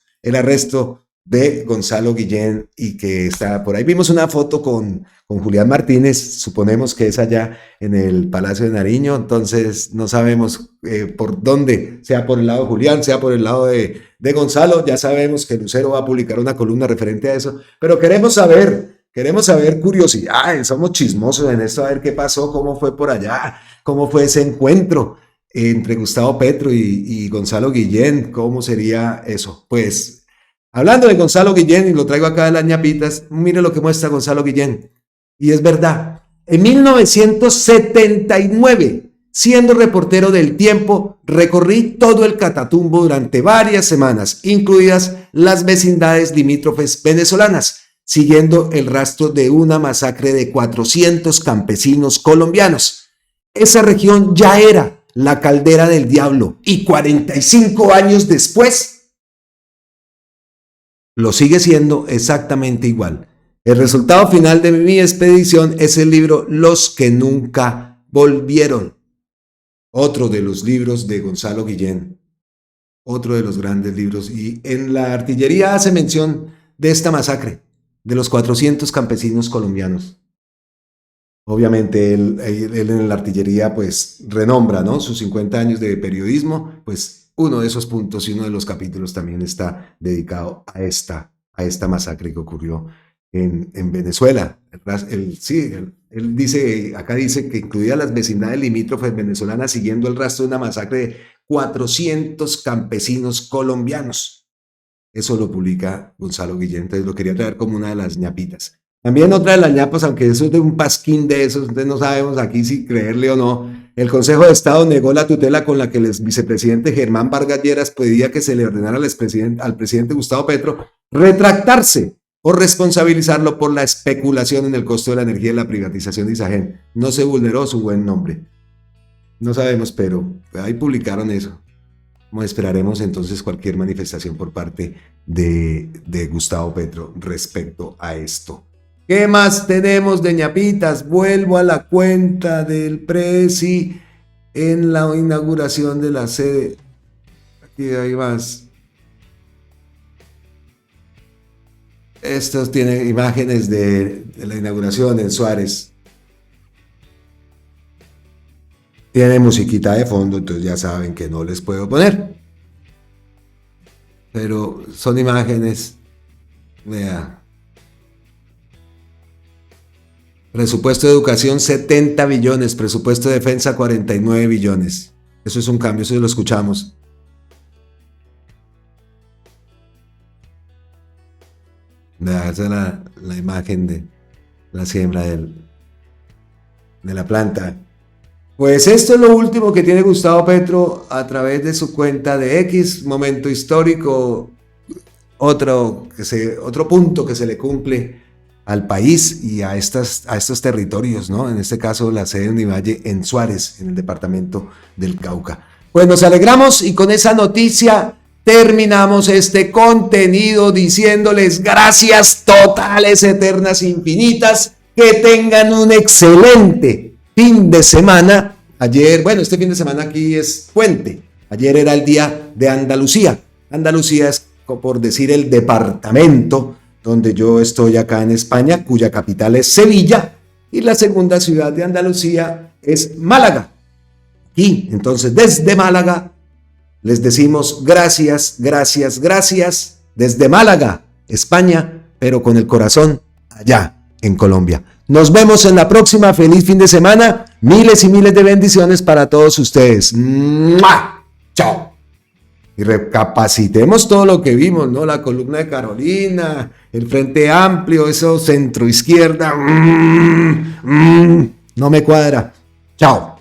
de Gonzalo Guillén, y que está por ahí. Vimos una foto con Julián Martínez, suponemos que es allá en el Palacio de Nariño, entonces no sabemos por dónde, sea por el lado de Julián, sea por el lado de Gonzalo. Ya sabemos que Lucero va a publicar una columna referente a eso, pero queremos saber curiosidades, somos chismosos en esto, a ver qué pasó, cómo fue por allá, cómo fue ese encuentro entre Gustavo Petro y Gonzalo Guillén, cómo sería eso. Pues hablando de Gonzalo Guillén, y lo traigo acá de las ñapitas, mire lo que muestra Gonzalo Guillén. Y es verdad, en 1979, siendo reportero del Tiempo, recorrí todo el Catatumbo durante varias semanas, incluidas las vecindades limítrofes venezolanas, siguiendo el rastro de una masacre de 400 campesinos colombianos. Esa región ya era la caldera del diablo, y 45 años después, lo sigue siendo exactamente igual. El resultado final de mi expedición es el libro Los que nunca volvieron. Otro de los libros de Gonzalo Guillén. Otro de los grandes libros. Y en la artillería hace mención de esta masacre, de los 400 campesinos colombianos. Obviamente él en la artillería pues renombra, ¿no?, sus 50 años de periodismo, pues uno de esos puntos y uno de los capítulos también está dedicado a esta masacre que ocurrió en Venezuela. Él dice, acá dice que incluía las vecindades limítrofes venezolanas, siguiendo el rastro de una masacre de 400 campesinos colombianos. Eso lo publica Gonzalo Guillén, entonces lo quería traer como una de las ñapitas. También otra de las ñapas, aunque eso es de un pasquín de esos, entonces no sabemos aquí si creerle o no. El Consejo de Estado negó la tutela con la que el vicepresidente Germán Vargas Lleras pedía que se le ordenara al presidente Gustavo Petro retractarse o responsabilizarlo por la especulación en el costo de la energía y la privatización de Isagen. No se vulneró su buen nombre. No sabemos, pero ahí publicaron eso. Esperaremos entonces cualquier manifestación por parte de Gustavo Petro respecto a esto. ¿Qué más tenemos de ñapitas? Vuelvo a la cuenta del Presi en la inauguración de la sede. Aquí hay más. Estos tienen imágenes de la inauguración en Suárez. Tiene musiquita de fondo, entonces ya saben que no les puedo poner. Pero son imágenes. Vea. Presupuesto de educación 70 billones, presupuesto de defensa 49 billones. Eso es un cambio, eso lo escuchamos. Esa es la imagen de la siembra de la planta. Pues esto es lo último que tiene Gustavo Petro a través de su cuenta de X, momento histórico, otro punto que se le cumple al país y a estos territorios, ¿no? En este caso la sede de Univalle en Suárez, en el departamento del Cauca. Pues nos alegramos y con esa noticia terminamos este contenido diciéndoles gracias totales, eternas, infinitas, que tengan un excelente fin de semana. Ayer, bueno, este fin de semana aquí es puente. Ayer era el día de Andalucía. Andalucía es, por decir, el departamento donde yo estoy acá en España, cuya capital es Sevilla, y la segunda ciudad de Andalucía es Málaga. Y entonces desde Málaga les decimos gracias, gracias, gracias desde Málaga, España, pero con el corazón allá en Colombia. Nos vemos en la próxima. Feliz fin de semana. Miles y miles de bendiciones para todos ustedes. ¡Mua! Chao. Y recapacitemos todo lo que vimos, ¿no? La columna de Carolina, el Frente Amplio, eso centro izquierda. No me cuadra. Chao.